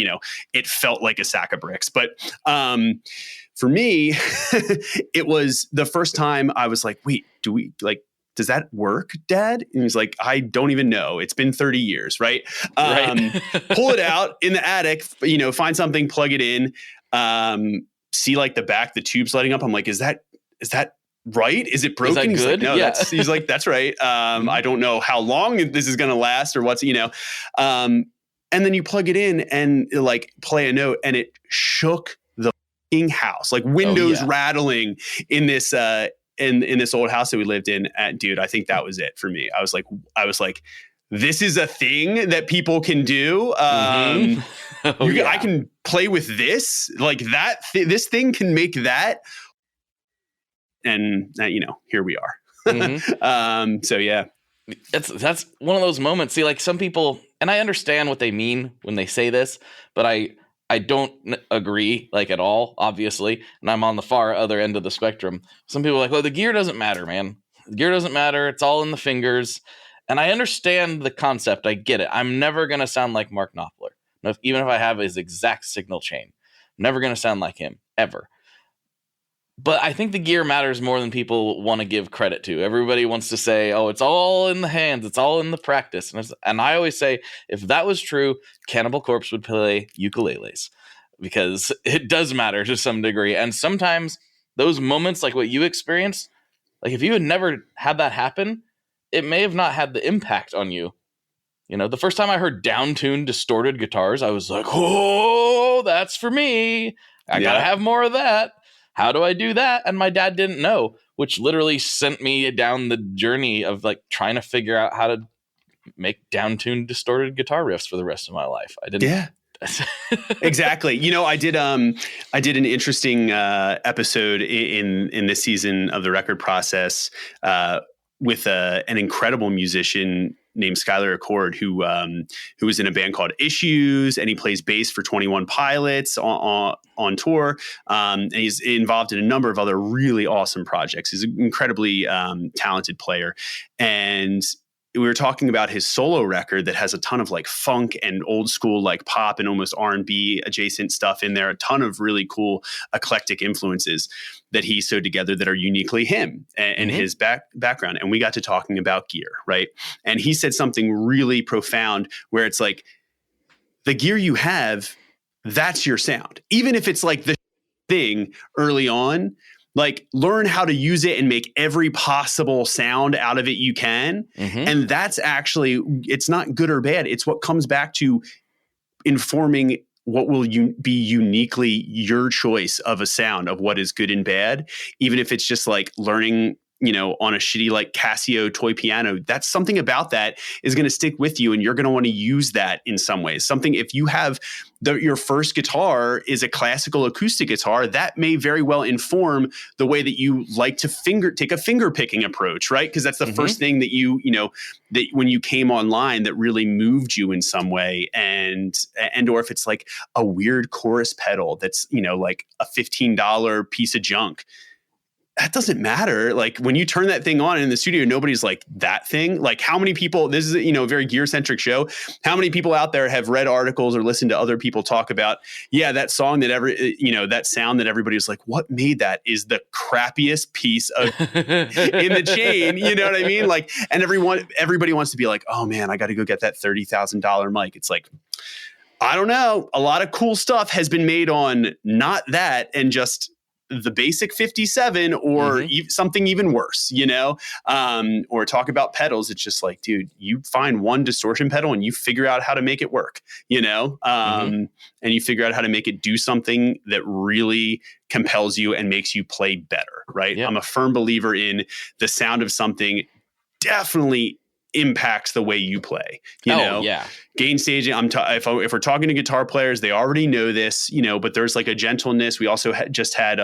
it felt like a sack of bricks. But, for me, it was the first time I was like, wait, does that work, Dad? And he's like, I don't even know. It's been 30 years, right? Pull it out in the attic, find something, plug it in, see like the back, the tube's lighting up. I'm like, is that right? Is it broken? Is that good? He's like, no, he's like, that's right. I don't know how long this is going to last or what's, and then you plug it in and like play a note and it shook the fucking house, like windows rattling in this, in this old house that we lived in. Dude, I think that was it for me. I was like, this is a thing that people can do. I can play with this, like that. This thing can make that. And here we are. So yeah, that's one of those moments. See, like some people, and I understand what they mean when they say this, but I don't agree like at all, obviously. And I'm on the far other end of the spectrum. Some people are like, well, the gear doesn't matter, man. The gear doesn't matter. It's all in the fingers. And I understand the concept. I get it. I'm never going to sound like Mark Knopfler. Even if I have his exact signal chain, I'm never going to sound like him ever. But I think the gear matters more than people want to give credit to. Everybody wants to say, oh, it's all in the hands. It's all in the practice. And I always say, if that was true, Cannibal Corpse would play ukuleles because it does matter to some degree. And sometimes those moments like what you experienced, like if you had never had that happen, it may have not had the impact on you. The first time I heard down-tuned, distorted guitars, I was like, oh, that's for me. I got to have more of that. How do I do that? And my dad didn't know. which literally sent me down the journey of like trying to figure out how to make down-tuned distorted guitar riffs for the rest of my life. I didn't. Yeah. Exactly. I did an interesting episode in this season of the record process with an incredible musician named Skylar Accord, who was in a band called Issues, and he plays bass for 21 Pilots on tour. And he's involved in a number of other really awesome projects. He's an incredibly talented player. And we were talking about his solo record that has a ton of like funk and old school like pop and almost R&B adjacent stuff in there, a ton of really cool eclectic influences that he sewed together that are uniquely him and his background. And we got to talking about gear, right? And he said something really profound where it's like, the gear you have, that's your sound. Even if it's like the thing early on, like learn how to use it and make every possible sound out of it you can. And that's actually, it's not good or bad. It's what comes back to informing what will be uniquely your choice of a sound of what is good and bad. Even if it's just like learning, on a shitty like Casio toy piano, that's something about that is going to stick with you, and you're going to want to use that in some ways. Something, if you have your first guitar is a classical acoustic guitar, that may very well inform the way that you like to take a finger picking approach, right? Because that's the first thing that that when you came online that really moved you in some way. And or if it's like a weird chorus pedal that's, like a $15 piece of junk, that doesn't matter. Like when you turn that thing on in the studio, nobody's like, that thing. Like how many people, this is a very gear centric show. How many people out there have read articles or listened to other people talk about, that song that that sound that everybody's like, what made that is the crappiest piece of in the chain. You know what I mean? Like, and everybody wants to be like, oh man, I got to go get that $30,000 mic. It's like, I don't know. A lot of cool stuff has been made on not that and just the basic 57 or something even worse, or talk about pedals. It's just like, dude, you find one distortion pedal and you figure out how to make it work, and you figure out how to make it do something that really compels you and makes you play better. Right. Yep. I'm a firm believer in the sound of something definitely impacts the way you play, gain staging. If we're talking to guitar players, they already know this, but there's like a gentleness. We also just had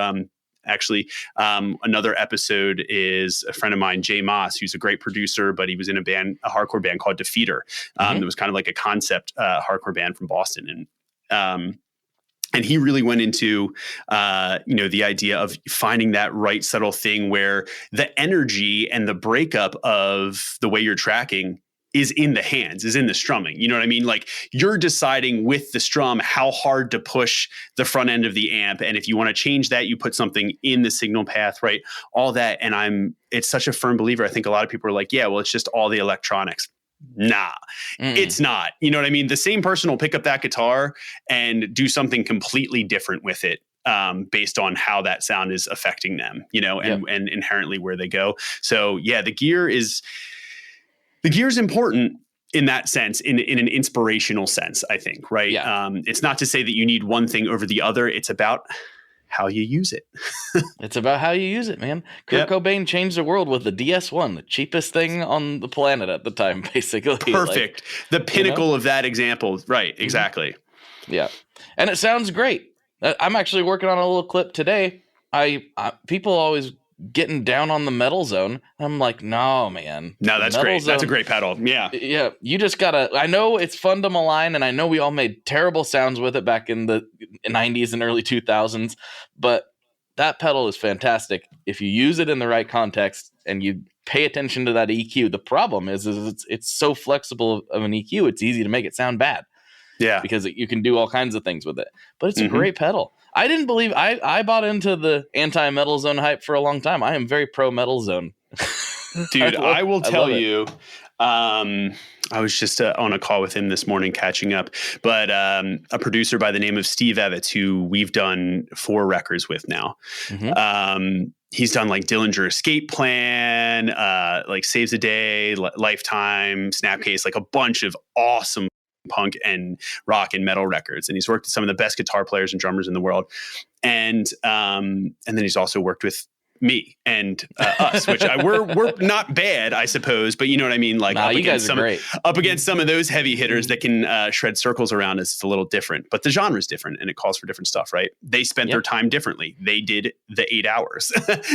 another episode is a friend of mine, Jay Moss, who's a great producer, but he was in a hardcore band called Defeater. It was kind of like a concept hardcore band from Boston. And he really went into, the idea of finding that right subtle thing where the energy and the breakup of the way you're tracking is in the hands, is in the strumming. You know what I mean? Like you're deciding with the strum how hard to push the front end of the amp. And if you want to change that, you put something in the signal path, right? All that. And it's such a firm believer. I think a lot of people are like, yeah, well, it's just all the electronics. Nah, it's not. You know what I mean? The same person will pick up that guitar and do something completely different with it based on how that sound is affecting them, and inherently where they go. So yeah, the gear is important in that sense, in an inspirational sense, I think, right? Yeah. It's not to say that you need one thing over the other. It's about how you use it. It's about how you use it, man. Kurt Cobain changed the world with the DS1, the cheapest thing on the planet at the time, basically. Perfect. The pinnacle of that example. Right. Exactly. Yeah. And it sounds great. I'm actually working on a little clip today. People always getting down on the metal zone. I'm like, no, man. No, that's great. That's a great pedal. Yeah. Yeah. You just gotta, I know it's fun to malign, and I know we all made terrible sounds with it back in the 90s and early 2000s, but that pedal is fantastic if you use it in the right context and you pay attention to that EQ. The problem is it's so flexible of an EQ, it's easy to make it sound bad. Yeah. Because you can do all kinds of things with it. But it's a great pedal. I didn't believe I bought into the anti-metal zone hype for a long time. I am very pro metal zone. Dude, I will tell you, I was just on a call with him this morning catching up, but a producer by the name of Steve Evitz, who we've done 4 records with now. He's done like Dillinger Escape Plan, like Saves a Day, Lifetime, Snapcase, like a bunch of awesome punk and rock and metal records. And he's worked with some of the best guitar players and drummers in the world. And then he's also worked with me and us, which we're not bad, I suppose, but you know what I mean? Like you guys are great. Up against some of those heavy hitters that can shred circles around us, it's a little different, but the genre is different and it calls for different stuff, right? They spent their time differently. They did the 8 hours,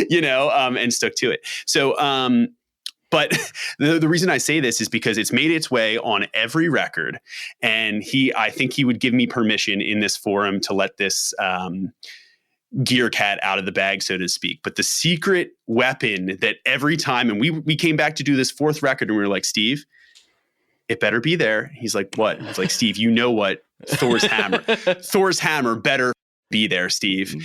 and stuck to it. So, but the reason I say this is because it's made its way on every record, and I think he would give me permission in this forum to let this gear cat out of the bag, so to speak. But the secret weapon that every time, and we came back to do this 4th record, and we were like, Steve, it better be there. He's like, what? I was like, Steve, you know what? Thor's hammer better be there, Steve.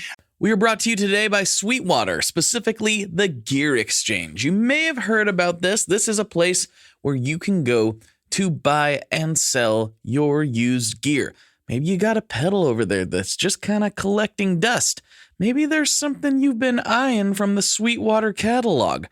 We are brought to you today by Sweetwater, specifically the Gear Exchange. You may have heard about this. This is a place where you can go to buy and sell your used gear. Maybe you got a pedal over there that's just kind of collecting dust. Maybe there's something you've been eyeing from the Sweetwater catalog.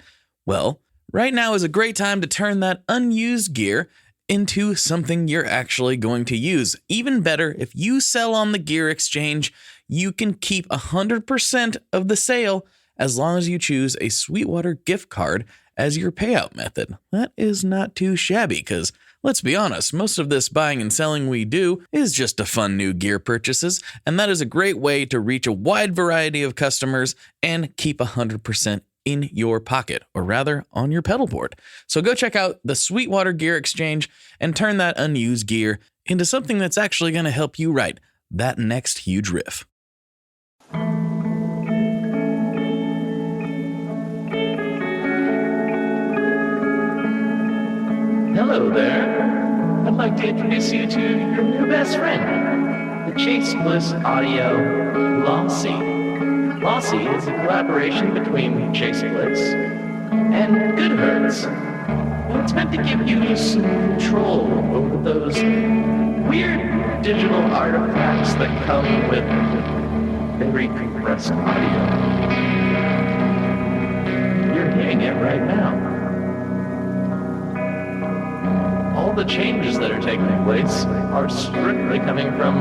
Well, right now is a great time to turn that unused gear into something you're actually going to use. Even better, if you sell on the Gear Exchange, you can keep 100% of the sale as long as you choose a Sweetwater gift card as your payout method. That is not too shabby because, let's be honest, most of this buying and selling we do is just to fund new gear purchases, and that is a great way to reach a wide variety of customers and keep 100% in your pocket, or rather on your pedal board. So go check out the Sweetwater Gear Exchange and turn that unused gear into something that's actually going to help you write that next huge riff. Hello there. I'd like to introduce you to your new best friend, the Chase Bliss Audio Lossy. Lossy is a collaboration between Chase Bliss and Good Hertz. And it's meant to give you some control over those weird digital artifacts that come with very compressed audio. You're hearing it right now. All the changes that are taking place are strictly coming from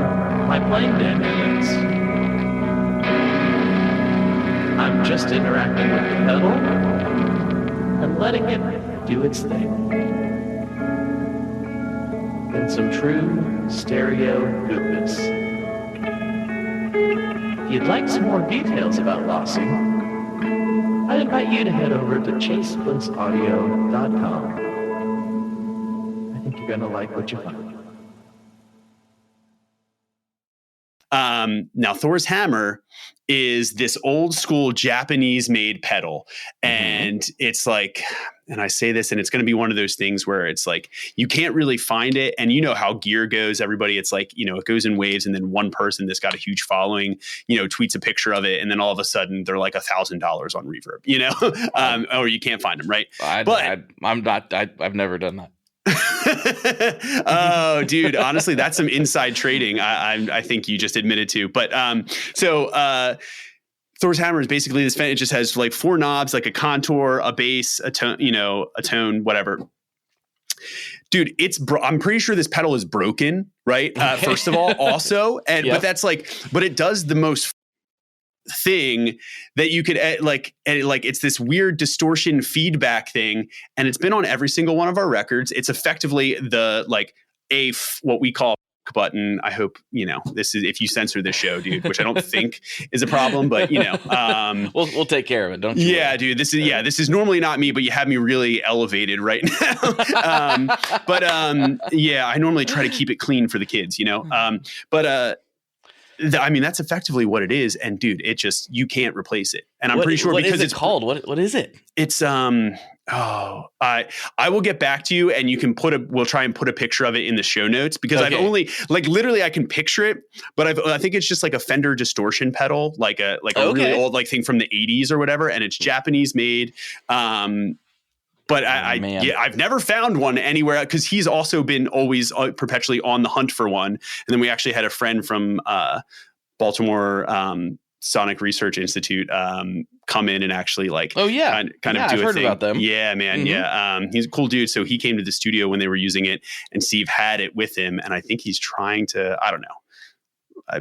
my playing dynamics. I'm just interacting with the pedal and letting it do its thing. In some true stereo goodness. If you'd like some more details about Lossy, I'd invite you to head over to chaseblissaudio.com. I think you're going to like what you find. Now, Thor's hammer is this old school Japanese made pedal. And it's like, and I say this, and it's going to be one of those things where it's like, you can't really find it. And you know how gear goes. Everybody, it's like, it goes in waves. And then one person that's got a huge following, tweets a picture of it. And then all of a sudden they're like $1,000 on Reverb, or you can't find them. Right. I've never done that. Oh, dude, honestly, that's some inside trading. I think you just admitted to, but Thor's hammer is basically this. It just has like 4 knobs, like a contour, a bass, a tone, whatever. Dude, I'm pretty sure this pedal is broken, right? First of all, also, but that's but it does the most thing that you could edit, it's this weird distortion feedback thing, and it's been on every single one of our records. It's effectively the what we call button. I hope this is, if you censor this show, dude, which I don't think is a problem, but we'll take care of it, don't you? Yeah, dude, this is normally not me, but you have me really elevated right now. I normally try to keep it clean for the kids, that's effectively what it is. And dude, you can't replace it. And I'm pretty sure because it's called, what is it? It's, I will get back to you, and you can we'll try and put a picture of it in the show notes, because I've only literally I can picture it, but I think it's just like a Fender distortion pedal, like a really old thing from the 80s or whatever. And it's Japanese made. But I've never found one anywhere, because he's also been always perpetually on the hunt for one. And then we actually had a friend from Baltimore Sonic Research Institute come in and actually kind of do I've a heard thing. About them. Yeah, man. Mm-hmm. Yeah. He's a cool dude. So he came to the studio when they were using it, and Steve had it with him. And I think he's trying to, I don't know.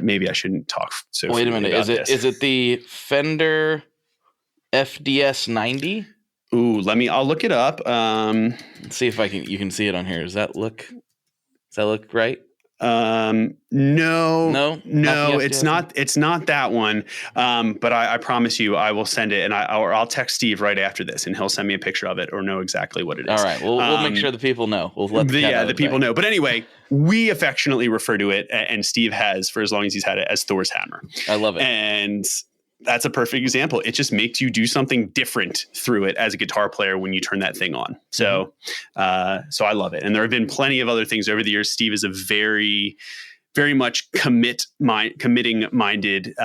Maybe I shouldn't talk so. Wait a minute. Is it the Fender FDS 90. Ooh, I'll look it up. Let's see if you can see it on here. Does that look right? No, Not it's not that one. But I promise you, I will send it, and I'll text Steve right after this, and he'll send me a picture of it or know exactly what it is. All right, we'll make sure the people know. We'll let the people know. But anyway, we affectionately refer to it, and Steve has for as long as he's had it, as Thor's hammer. I love it, and that's a perfect example. It just makes you do something different through it as a guitar player when you turn that thing on. So, so I love it. And there have been plenty of other things over the years. Steve is a very, very much committing minded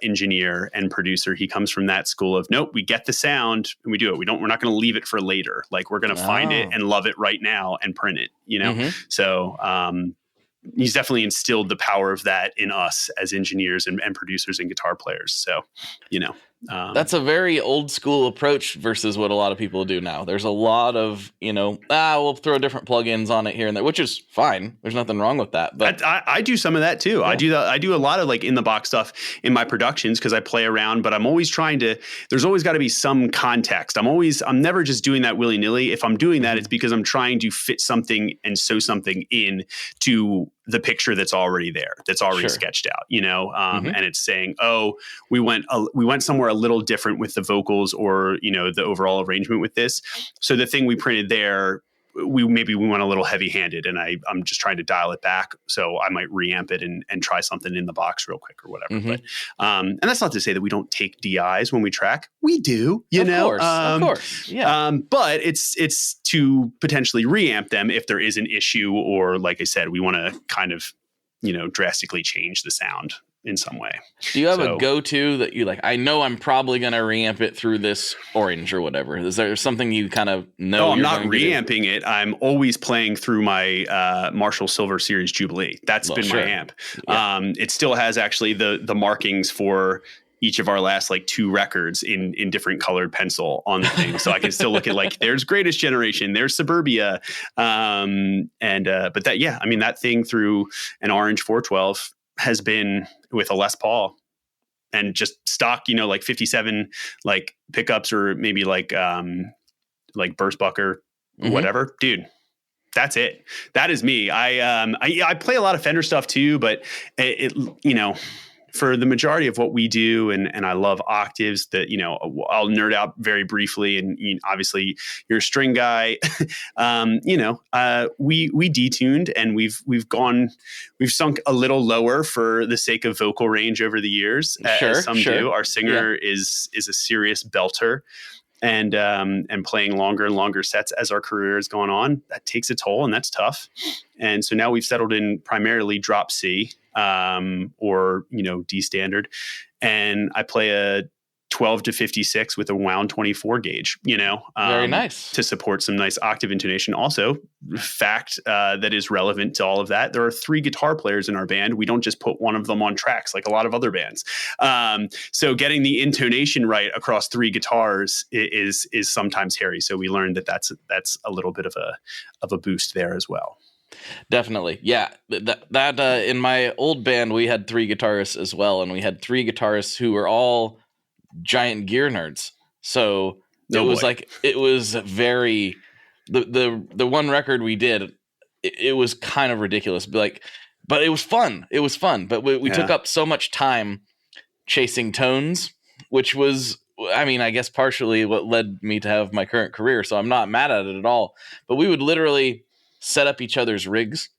engineer and producer. He comes from that school of, nope, we get the sound and we do it. We're not going to leave it for later. Like, we're going to find it and love it right now and print it, you know? So, he's definitely instilled the power of that in us as engineers and producers and guitar players. So, you know, that's a very old school approach versus what a lot of people do now. There's a lot of, we'll throw different plugins on it here and there, which is fine. There's nothing wrong with that. But I do some of that too. Yeah. I do a lot of like in the box stuff in my productions because I play around, but I'm always there's always got to be some context. I'm never just doing that willy nilly. If I'm doing that, it's because I'm trying to fit something and sew something in to the picture that's already there, that's already sketched out, and it's saying, oh, we went somewhere a little different with the vocals or, the overall arrangement with this. So the thing we printed there, we went a little heavy handed and I'm just trying to dial it back. So I might reamp it and try something in the box real quick or whatever. But, and that's not to say that we don't take DIs when we track. We do, of course. Yeah. But it's to potentially reamp them if there is an issue, or like I said, we want to kind of, drastically change the sound in some way. Do you have a go-to that you like? I know I'm probably going to reamp it through this orange or whatever. Is there something you kind of know? No, I'm not reamping it. I'm always playing through my Marshall Silver Series Jubilee. That's been my amp. Yeah. It still has actually the markings for each of our last like 2 records in different colored pencil on the thing. So I can still look at like, there's Greatest Generation, there's Suburbia. But that thing through an orange 412 has been with a Les Paul and just stock, like 57 like pickups or maybe like Burstbucker or whatever, dude. That's it. That is me. I play a lot of Fender stuff too, but it for the majority of what we do, and I love octaves that, I'll nerd out very briefly. And obviously you're a string guy. We detuned and we've sunk a little lower for the sake of vocal range over the years. As some do. Our singer is a serious belter. And playing longer and longer sets as our career has gone on, that takes a toll and that's tough. And so now we've settled in primarily drop C, or, D standard. And I play a 12 to 56 with a wound 24 gauge, very nice, to support some nice octave intonation. Also, fact that is relevant to all of that, there are 3 guitar players in our band. We don't just put one of them on tracks like a lot of other bands. So getting the intonation right across 3 guitars is sometimes hairy. So we learned that's a little bit of a boost there as well. Definitely. Yeah. That in my old band, we had 3 guitarists as well. And we had 3 guitarists who were all giant gear nerds. So it was very, the one record we did, it was kind of ridiculous, but it was fun. It was fun, but we took up so much time chasing tones, which was, I guess partially what led me to have my current career. So I'm not mad at it at all, but we would literally set up each other's rigs.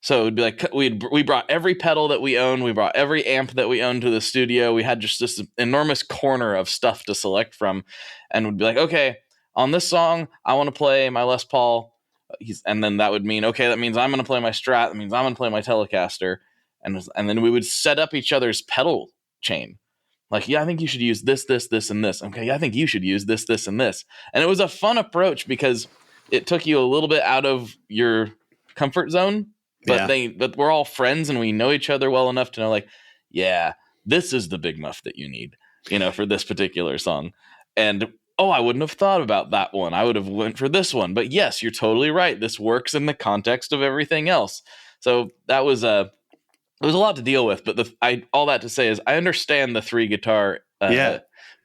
So it'd be like we brought every pedal that we owned, we brought every amp that we owned to the studio. We had just this enormous corner of stuff to select from, and would be like, okay, on this song, I want to play my Les Paul, and then that would mean, okay, that means I'm going to play my Strat. That means I'm going to play my Telecaster, and then we would set up each other's pedal chain. Like, yeah, I think you should use this, and this. Okay, yeah, I think you should use this, and this. And it was a fun approach because it took you a little bit out of your comfort zone. But we're all friends and we know each other well enough to know, like, yeah, this is the big muff that you need, for this particular song. And, I wouldn't have thought about that one. I would have went for this one. But yes, you're totally right. This works in the context of everything else. So that was it was a lot to deal with. But all that to say is I understand the 3 guitar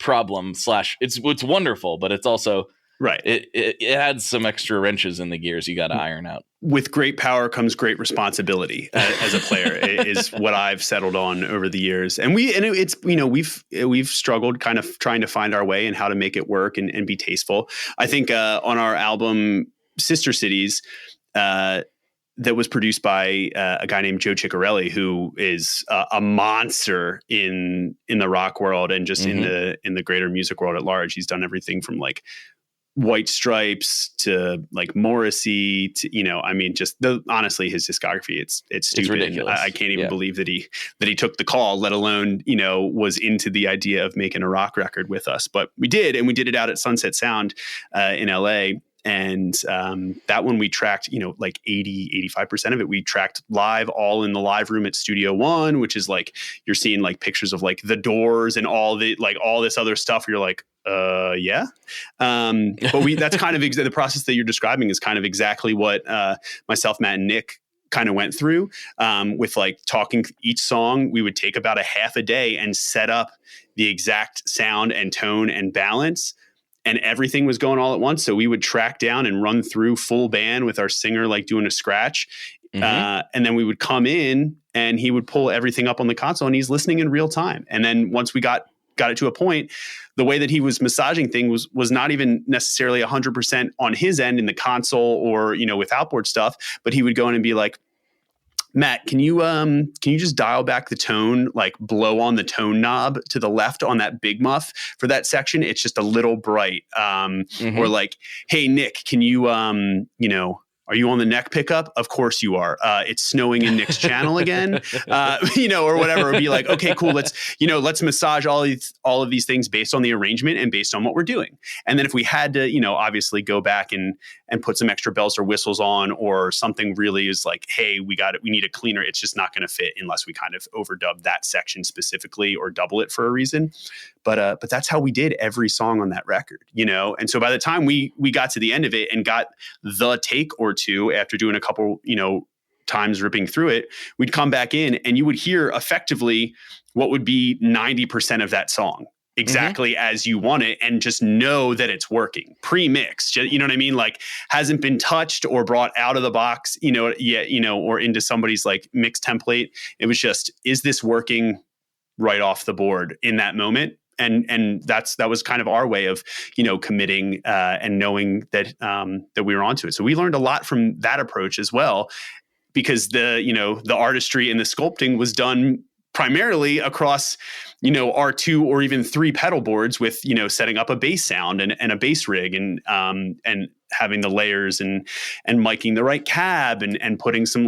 problem / it's wonderful, but it's also right. It adds some extra wrenches in the gears you got to iron out. With great power comes great responsibility as a player is what I've settled on over the years. And it's, we've struggled kind of trying to find our way and how to make it work and be tasteful. I think on our album Sister Cities, that was produced by a guy named Joe Ciccarelli, who is a monster in the rock world and just in the greater music world at large. He's done everything from like White Stripes to like Morrissey to, honestly, his discography, it's stupid. It's ridiculous. I can't even believe that he took the call, let alone, was into the idea of making a rock record with us. But we did, and we did it out at Sunset Sound in LA. And that one we tracked, like 85% of it we tracked live, all in the live room at Studio One, which is like, you're seeing like pictures of like the Doors and all this other stuff. You're like, yeah. But that's kind of the process that you're describing is kind of exactly what myself, Matt, and Nick kind of went through with like talking each song. We would take about a half a day and set up the exact sound and tone and balance. And everything was going all at once. So we would track down and run through full band with our singer, like doing a scratch. And then we would come in and he would pull everything up on the console and he's listening in real time. And then once we got it to a point, the way that he was massaging things was not even necessarily 100% on his end in the console or, with outboard stuff, but he would go in and be like, Matt, can you just dial back the tone, like blow on the tone knob to the left on that big muff for that section? It's just a little bright. Or like, hey, Nick, can you, are you on the neck pickup? Of course you are. It's snowing in Nick's channel again, or whatever. It'd be like, okay, cool. Let's massage all of these things based on the arrangement and based on what we're doing. And then if we had to, obviously go back and put some extra bells or whistles on, or something really is like, hey, we need a cleaner. It's just not going to fit unless we kind of overdub that section specifically or double it for a reason. But that's how we did every song on that record, And so by the time we got to the end of it and got the take or two after doing a couple, times ripping through it, we'd come back in and you would hear effectively what would be 90% of that song exactly as you want it, and just know that it's working pre-mixed, you know what I mean? Like hasn't been touched or brought out of the box, yet, or into somebody's like mix template. It was just, is this working right off the board in that moment? And that was kind of our way of, committing and knowing that that we were onto it. So we learned a lot from that approach as well, because the artistry and the sculpting was done primarily across, our 2 or even 3 pedal boards with, setting up a bass sound and a bass rig and having the layers and miking the right cab and putting some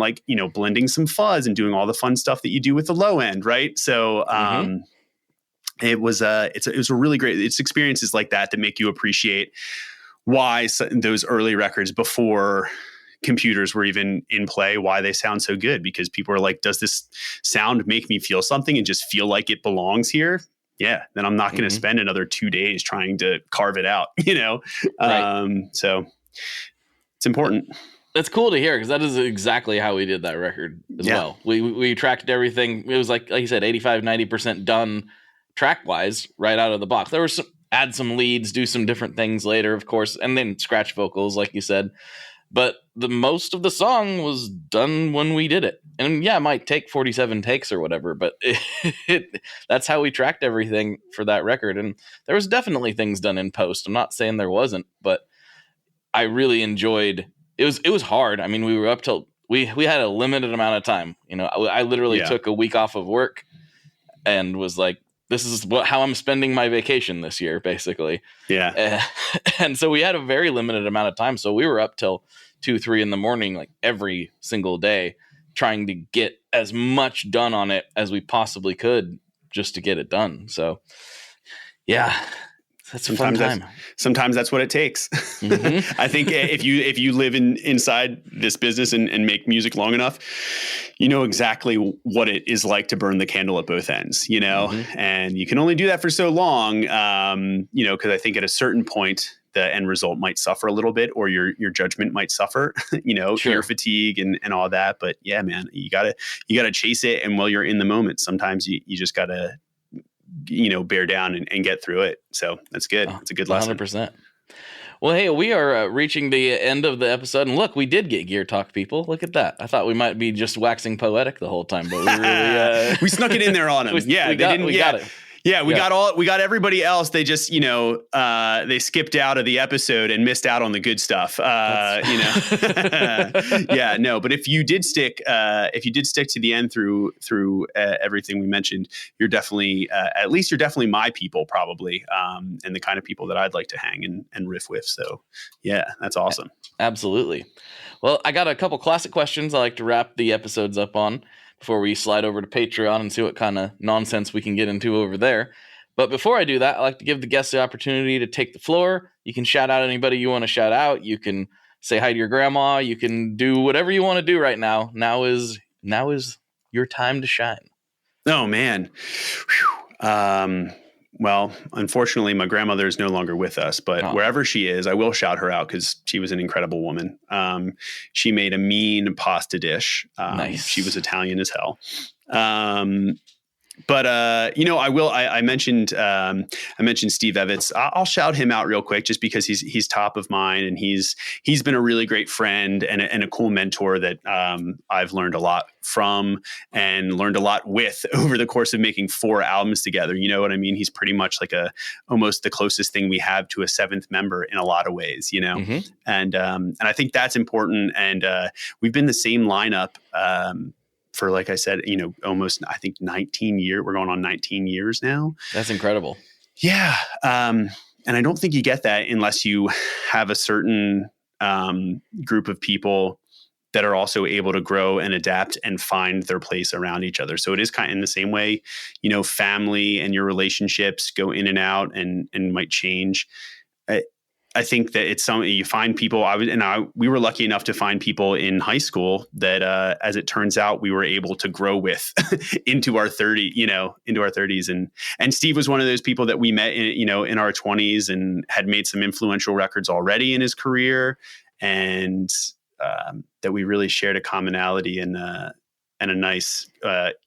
blending some fuzz and doing all the fun stuff that you do with the low end. Right. So, it was a really great, it's experiences like that make you appreciate why those early records before computers were even in play, why they sound so good, because people are like, does this sound make me feel something and just feel like it belongs here? Yeah. Then I'm not going to spend another 2 days trying to carve it out, Right. So it's important. That's cool to hear, because that is exactly how we did that record as well. We tracked everything. It was like you said, 85-90% done track wise right out of the box. There were add some leads, do some different things later, of course, and then scratch vocals, like you said. But the most of the song was done when we did it. And it might take 47 takes or whatever, but that's how we tracked everything for that record. And there was definitely things done in post. I'm not saying there wasn't, but I really enjoyed it. It was hard. I mean, we were up till we had a limited amount of time. I literally took a week off of work and was like, this is how I'm spending my vacation this year, basically. Yeah. And so we had a very limited amount of time. So we were up till 2-3 in the morning, like every single day, trying to get as much done on it as we possibly could just to get it done. So yeah, that's a fun time. Sometimes that's what it takes. I think if you live inside this business and make music long enough, you know exactly what it is like to burn the candle at both ends, and you can only do that for so long, because I think at a certain point, the end result might suffer a little bit, or your judgment might suffer, ear fatigue and all that. But yeah, man, you gotta chase it. And while you're in the moment, sometimes you just gotta bear down and get through it. So that's good. It's a good lesson. 100%. Well, hey, we are reaching the end of the episode, and look, we did get gear talk, people. Look at that. I thought we might be just waxing poetic the whole time, but we really we snuck it in there on them. we got it. Yeah, we got everybody else. They just, they skipped out of the episode and missed out on the good stuff. Yeah, no, but if you did stick to the end through everything we mentioned, you're definitely, at least you're definitely my people, probably, and the kind of people that I'd like to hang and riff with. So yeah, that's awesome. Absolutely. Well, I got a couple classic questions I like to wrap the episodes up on before we slide over to Patreon and see what kind of nonsense we can get into over there. But before I do that, I like to give the guests the opportunity to take the floor. You can shout out anybody you want to shout out. You can say hi to your grandma. You can do whatever you want to do right now. Now is your time to shine. Oh, man. Well, unfortunately, my grandmother is no longer with us, but wherever she is, I will shout her out because she was an incredible woman. She made a mean pasta dish. Nice. She was Italian as hell. But I mentioned Steve Evitz. I'll shout him out real quick just because he's top of mind, and he's been a really great friend and a cool mentor that I've learned a lot from and learned a lot with over the course of making 4 albums together. You know what I mean? He's pretty much like almost the closest thing we have to a 7th member in a lot of ways, Mm-hmm. And I think that's important. And we've been the same lineup for, like I said, almost, I think 19 years. We're going on 19 years now. That's incredible. Yeah. And I don't think you get that unless you have a certain group of people that are also able to grow and adapt and find their place around each other. So it is kind of in the same way, family and your relationships go in and out and might change. I think that it's something you find people. We were lucky enough to find people in high school that, as it turns out, we were able to grow with into our 30s. And Steve was one of those people that we met in our 20s and had made some influential records already in his career, and that we really shared a commonality in and a nice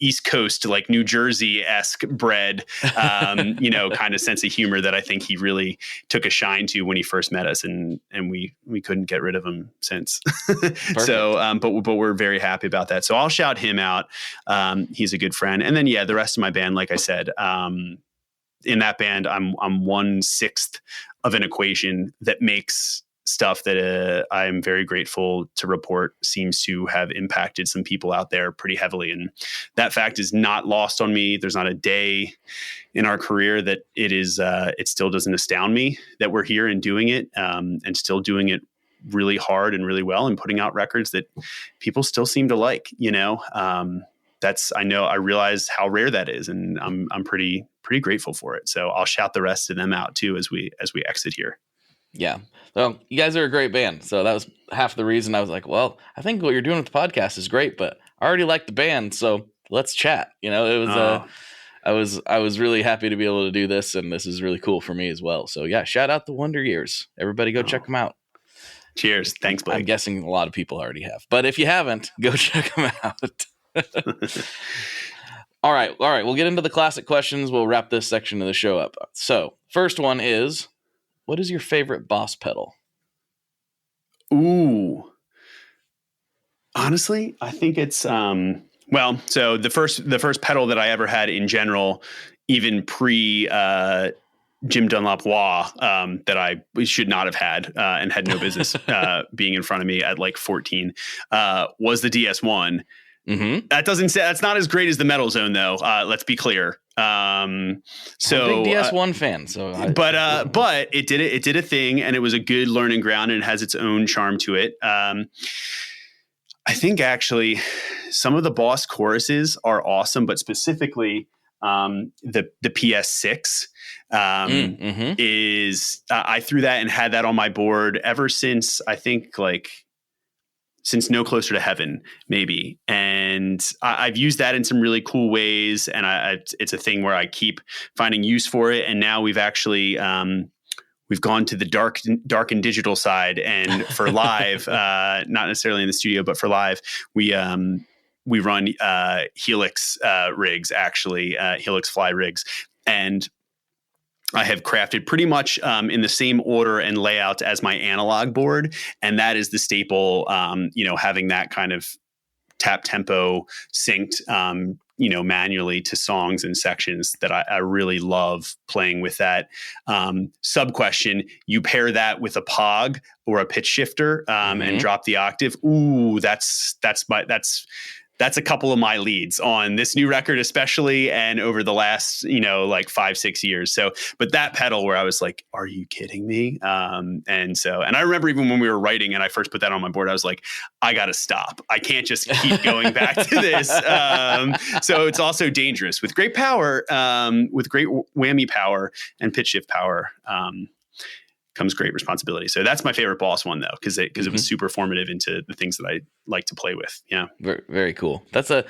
East Coast, like New Jersey-esque bred, kind of sense of humor that I think he really took a shine to when he first met us, and we couldn't get rid of him since. So, but we're very happy about that. So I'll shout him out. He's a good friend. And then, the rest of my band, like I said, in that band, I'm 1/6 of an equation that makes stuff that I'm very grateful to report seems to have impacted some people out there pretty heavily. And that fact is not lost on me. There's not a day in our career that it still doesn't astound me that we're here and doing it, and still doing it really hard and really well, and putting out records that people still seem to like, I realize how rare that is, and I'm pretty grateful for it. So I'll shout the rest of them out too, as we exit here. Yeah. So you guys are a great band. So that was half the reason I was like, well, I think what you're doing with the podcast is great, but I already like the band, so let's chat. It was, I was really happy to be able to do this, and this is really cool for me as well. So yeah, shout out the Wonder Years. Everybody go check them out. Cheers. Thanks, Blake. I'm guessing a lot of people already have, but if you haven't, go check them out. All right. We'll get into the classic questions. We'll wrap this section of the show up. So first one is, what is your favorite Boss pedal? Ooh. Honestly, I think it's so the first pedal that I ever had in general, even pre Jim Dunlop wah, that I should not have had and had no business being in front of me at like 14, was the DS1. Mm-hmm. That's not as great as the Metal Zone though. Let's be clear. So I'm a big DS1 fan. So, but it did a thing, and it was a good learning ground, and it has its own charm to it. I think actually some of the Boss choruses are awesome, but specifically the PS6 is I threw that and had that on my board ever since, I think since No Closer to Heaven, maybe. And I've used that in some really cool ways. And it's a thing where I keep finding use for it. And now we've actually, we've gone to the dark and digital side. And for live, not necessarily in the studio, but for live, we run Helix rigs, actually, Helix fly rigs. and I have crafted pretty much in the same order and layout as my analog board. And that is the staple, having that kind of tap tempo synced, manually to songs and sections that I really love playing with that. Sub question, you pair that with a POG or a pitch shifter and drop the octave. Ooh, that's a couple of my leads on this new record, especially, and over the last, 5-6 years. So, but that pedal where I was like, are you kidding me? And I remember even when we were writing and I first put that on my board, I was like, I got to stop. I can't just keep going back to this. So it's also dangerous with great power, with great whammy power and pitch shift power. Comes great responsibility. So that's my favorite Boss one though, because it was super formative into the things that I like to play with. Yeah. Very, very cool. That's a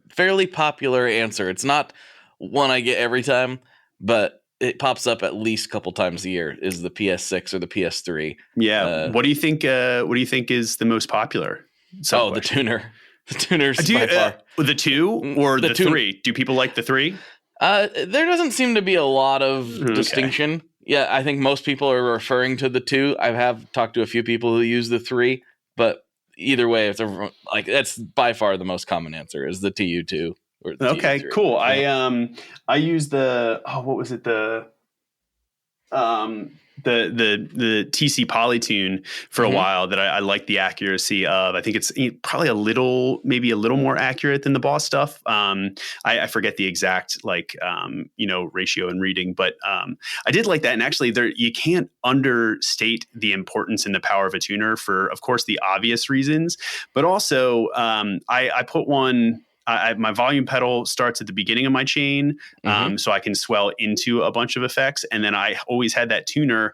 fairly popular answer. It's not one I get every time, but it pops up at least a couple times a year is the PS6 or the PS3. Yeah. What do you think is the most popular? The tuner. The tuner's by far. The 2 or the 3? Do people like the 3? There doesn't seem to be a lot of distinction. Yeah, I think most people are referring to the 2. I have talked to a few people who use the 3, but either way, if they're like, that's by far the most common answer is the TU2 or the okay, TU3. cool. Yeah. I use the what was it, the TC Polytune for a while that I like the accuracy of. I think it's probably maybe a little more accurate than the Boss stuff. I forget the exact ratio and reading, but I did like that. And actually you can't understate the importance and the power of a tuner for, of course, the obvious reasons, but also I put one. My volume pedal starts at the beginning of my chain, so I can swell into a bunch of effects. And then I always had that tuner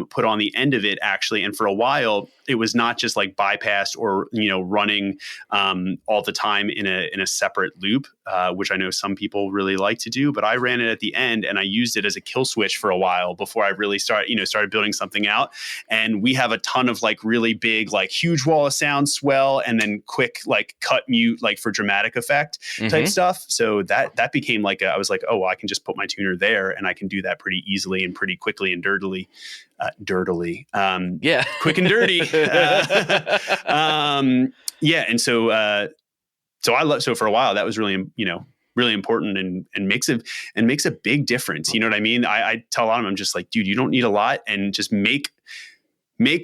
put on the end of it, actually. And for a while, it was not just like bypassed or running all the time in a separate loop, which I know some people really like to do. But I ran it at the end, and I used it as a kill switch for a while before I really started building something out. And we have a ton of like really big, like huge wall of sound swell, and then quick like cut mute, like for dramatic effect type stuff. So that became like I was like, oh, well, I can just put my tuner there, and I can do that pretty easily and pretty quickly and dirtily. Quick and dirty. And so I love. So for a while, that was really really important and makes a big difference. You know what I mean? I tell a lot of them, I'm just like, dude, you don't need a lot, and just make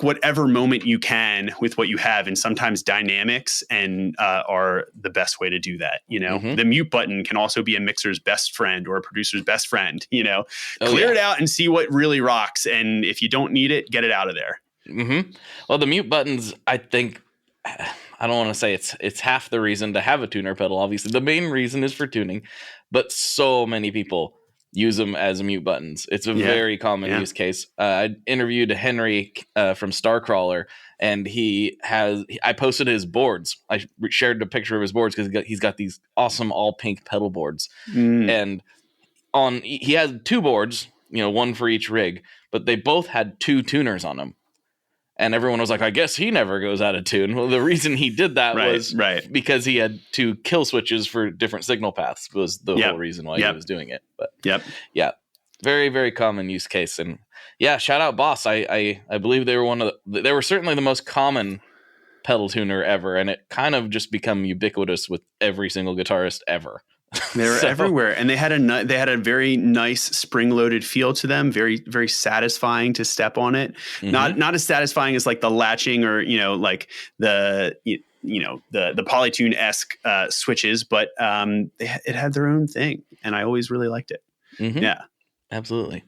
whatever moment you can with what you have. And sometimes dynamics are the best way to do that. The mute button can also be a mixer's best friend or a producer's best friend, clear it out and see what really rocks. And if you don't need it, get it out of there. Well, the mute buttons, I think, I don't want to say it's half the reason to have a tuner pedal. Obviously the main reason is for tuning, but so many people use them as mute buttons. It's a very common use case. I interviewed Henry from Starcrawler, and I posted his boards. I shared a picture of his boards because he's got these awesome all pink pedal boards. And he had 2 boards, one for each rig, but they both had 2 tuners on them. And everyone was like, I guess he never goes out of tune. Well, the reason he did that was because he had 2 kill switches for different signal paths was the whole reason why he was doing it. But very, very common use case. And shout out Boss. I believe they were they were certainly the most common pedal tuner ever. And it kind of just become ubiquitous with every single guitarist ever. They were everywhere, and they had a very nice spring-loaded feel to them. Very, very satisfying to step on it. Not as satisfying as like the latching or like the Polytune-esque switches, but it had their own thing, and I always really liked it. Yeah, absolutely.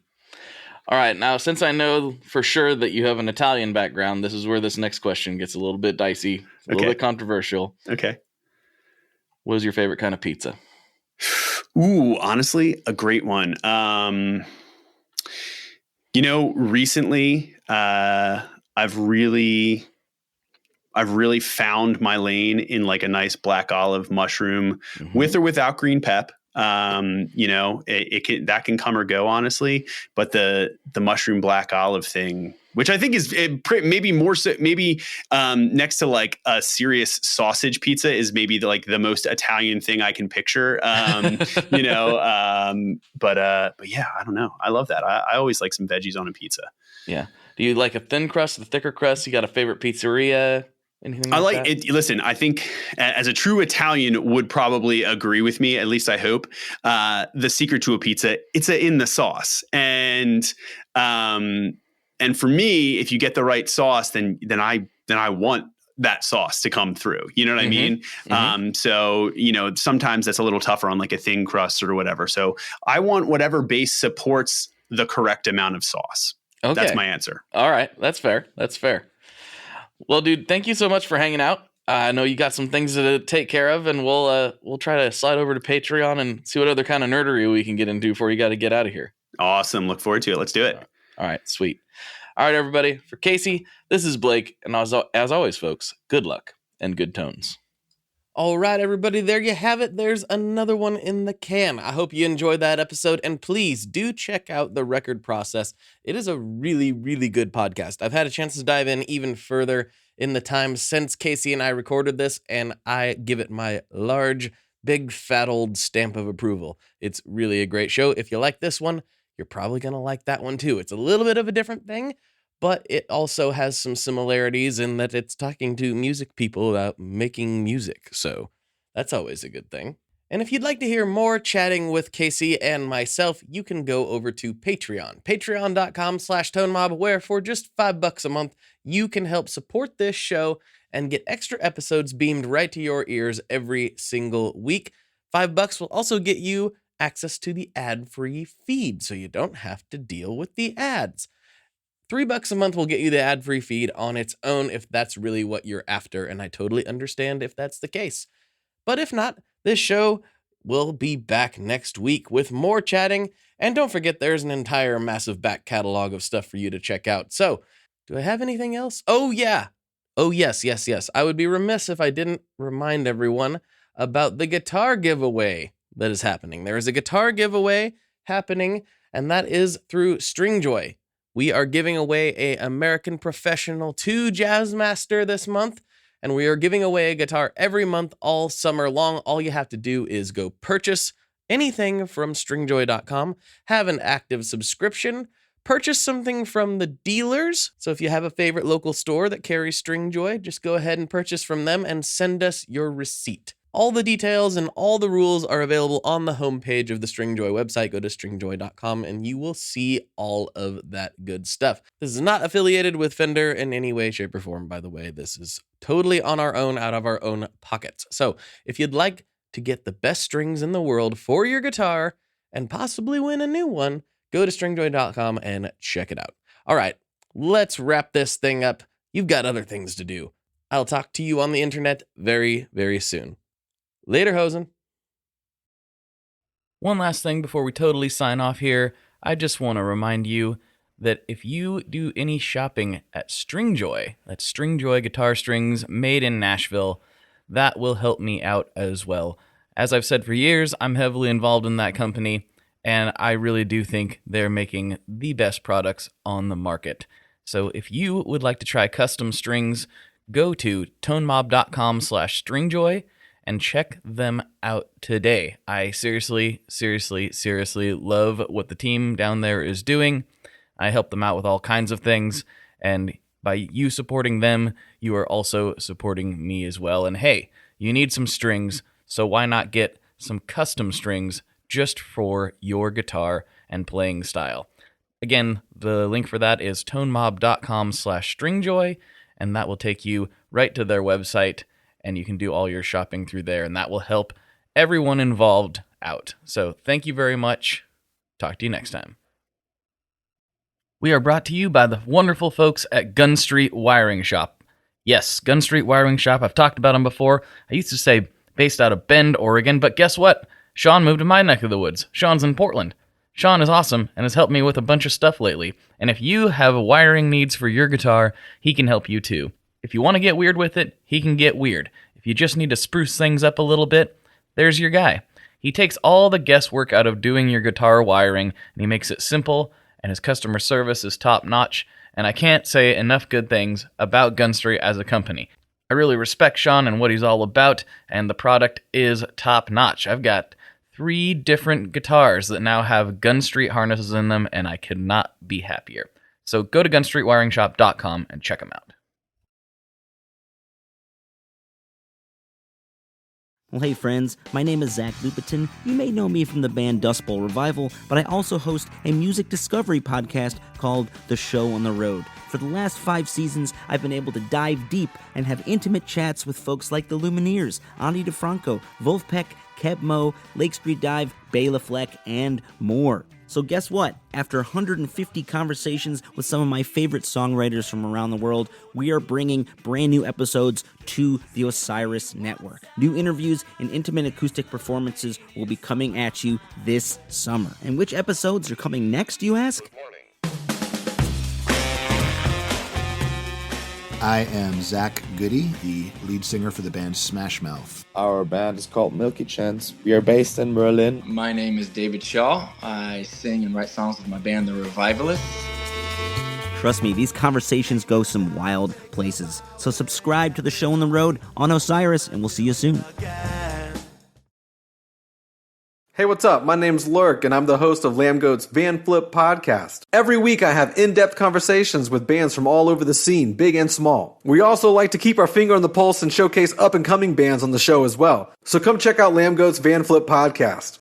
All right, now since I know for sure that you have an Italian background, this is where this next question gets a little bit dicey, a little bit controversial. Okay, what is your favorite kind of pizza? Ooh, honestly, a great one. Recently, I've really found my lane in like a nice black olive mushroom with or without green pep. That can come or go, honestly, but the mushroom black olive thing which I think is maybe more so, maybe next to like a serious sausage pizza is maybe the most Italian thing I can picture. But yeah, I don't know. I love that. I always like some veggies on a pizza. Yeah. Do you like a thin crust, a thicker crust? You got a favorite pizzeria? Anything I like like that? it. Listen, I think as a true Italian would probably agree with me, at least I hope, the secret to a pizza, it's in the sauce. And for me, if you get the right sauce, then I want that sauce to come through. You know what I mean? So, sometimes that's a little tougher on like a thin crust or whatever. So I want whatever base supports the correct amount of sauce. Okay. That's my answer. All right. That's fair. Well, dude, thank you so much for hanging out. I know you got some things to take care of, and we'll try to slide over to Patreon and see what other kind of nerdery we can get into before you got to get out of here. Awesome. Look forward to it. Let's do it. All right. Sweet. All right, everybody. For Casey, this is Blake. And as always, folks, good luck and good tones. All right, everybody. There you have it. There's another one in the can. I hope you enjoyed that episode. And please do check out The Record Process. It is a really, really good podcast. I've had a chance to dive in even further in the time since Casey and I recorded this, and I give it my large, big, fat old stamp of approval. It's really a great show. If you like this one, you're probably going to like that one too. It's a little bit of a different thing, but it also has some similarities in that it's talking to music people about making music. So that's always a good thing. And if you'd like to hear more chatting with Casey and myself, you can go over to Patreon, patreon.com/tonemob, where for just $5 a month, you can help support this show and get extra episodes beamed right to your ears every single week. $5 will also get you access to the ad-free feed, so you don't have to deal with the ads. $3 a month will get you the ad-free feed on its own if that's really what you're after, and I totally understand if that's the case. But if not, this show will be back next week with more chatting, and don't forget there's an entire massive back catalog of stuff for you to check out. So, do I have anything else? Oh yeah! Oh yes. I would be remiss if I didn't remind everyone about the guitar giveaway that is happening. There is a guitar giveaway happening, and that is through Stringjoy. We are giving away a American Professional 2 Jazzmaster this month, and we are giving away a guitar every month all summer long. All you have to do is go purchase anything from stringjoy.com, have an active subscription, purchase something from the dealers. So if you have a favorite local store that carries Stringjoy, just go ahead and purchase from them and send us your receipt. All the details and all the rules are available on the homepage of the Stringjoy website. Go to stringjoy.com and you will see all of that good stuff. This is not affiliated with Fender in any way, shape, or form, by the way. This is totally on our own, out of our own pockets. So if you'd like to get the best strings in the world for your guitar and possibly win a new one, go to stringjoy.com and check it out. All right, let's wrap this thing up. You've got other things to do. I'll talk to you on the internet very, very soon. Later, hosen. One last thing before we totally sign off here. I just want to remind you that if you do any shopping at Stringjoy, that's Stringjoy guitar strings made in Nashville, that will help me out as well. As I've said for years, I'm heavily involved in that company, and I really do think they're making the best products on the market. So if you would like to try custom strings, go to tonemob.com/stringjoy and check them out today. I seriously love what the team down there is doing. I help them out with all kinds of things, and by you supporting them, you are also supporting me as well. And hey, you need some strings, so why not get some custom strings just for your guitar and playing style? Again, the link for that is tonemob.com/stringjoy, and that will take you right to their website, and you can do all your shopping through there, and that will help everyone involved out. So thank you very much. Talk to you next time. We are brought to you by the wonderful folks at Gun Street Wiring Shop. Yes, Gun Street Wiring Shop. I've talked about them before. I used to say based out of Bend, Oregon, but guess what? Sean moved to my neck of the woods. Sean's in Portland. Sean is awesome and has helped me with a bunch of stuff lately. And if you have wiring needs for your guitar, he can help you too. If you want to get weird with it, he can get weird. If you just need to spruce things up a little bit, there's your guy. He takes all the guesswork out of doing your guitar wiring, and he makes it simple, and his customer service is top-notch, and I can't say enough good things about Gun Street as a company. I really respect Sean and what he's all about, and the product is top-notch. I've got 3 different guitars that now have Gun Street harnesses in them, and I could not be happier. So go to gunstreetwiringshop.com and check them out. Well, hey friends, my name is Zach Lupiton. You may know me from the band Dust Bowl Revival, but I also host a music discovery podcast called The Show on the Road. For the last 5 seasons, I've been able to dive deep and have intimate chats with folks like the Lumineers, Ani DeFranco, Wolfpack, Keb Mo, Lake Street Dive, Bela Fleck, and more. So guess what? After 150 conversations with some of my favorite songwriters from around the world, we are bringing brand new episodes to the Osiris Network. New interviews and intimate acoustic performances will be coming at you this summer. And which episodes are coming next, you ask? I am Zach Goody, the lead singer for the band Smash Mouth. Our band is called Milky Chance. We are based in Berlin. My name is David Shaw. I sing and write songs with my band, The Revivalists. Trust me, these conversations go some wild places. So subscribe to The Show on the Road on Osiris, and we'll see you soon. Hey, what's up? My name's Lurk, and I'm the host of Lambgoat's Van Flip podcast. Every week, I have in-depth conversations with bands from all over the scene, big and small. We also like to keep our finger on the pulse and showcase up-and-coming bands on the show as well. So come check out Lambgoat's Van Flip podcast.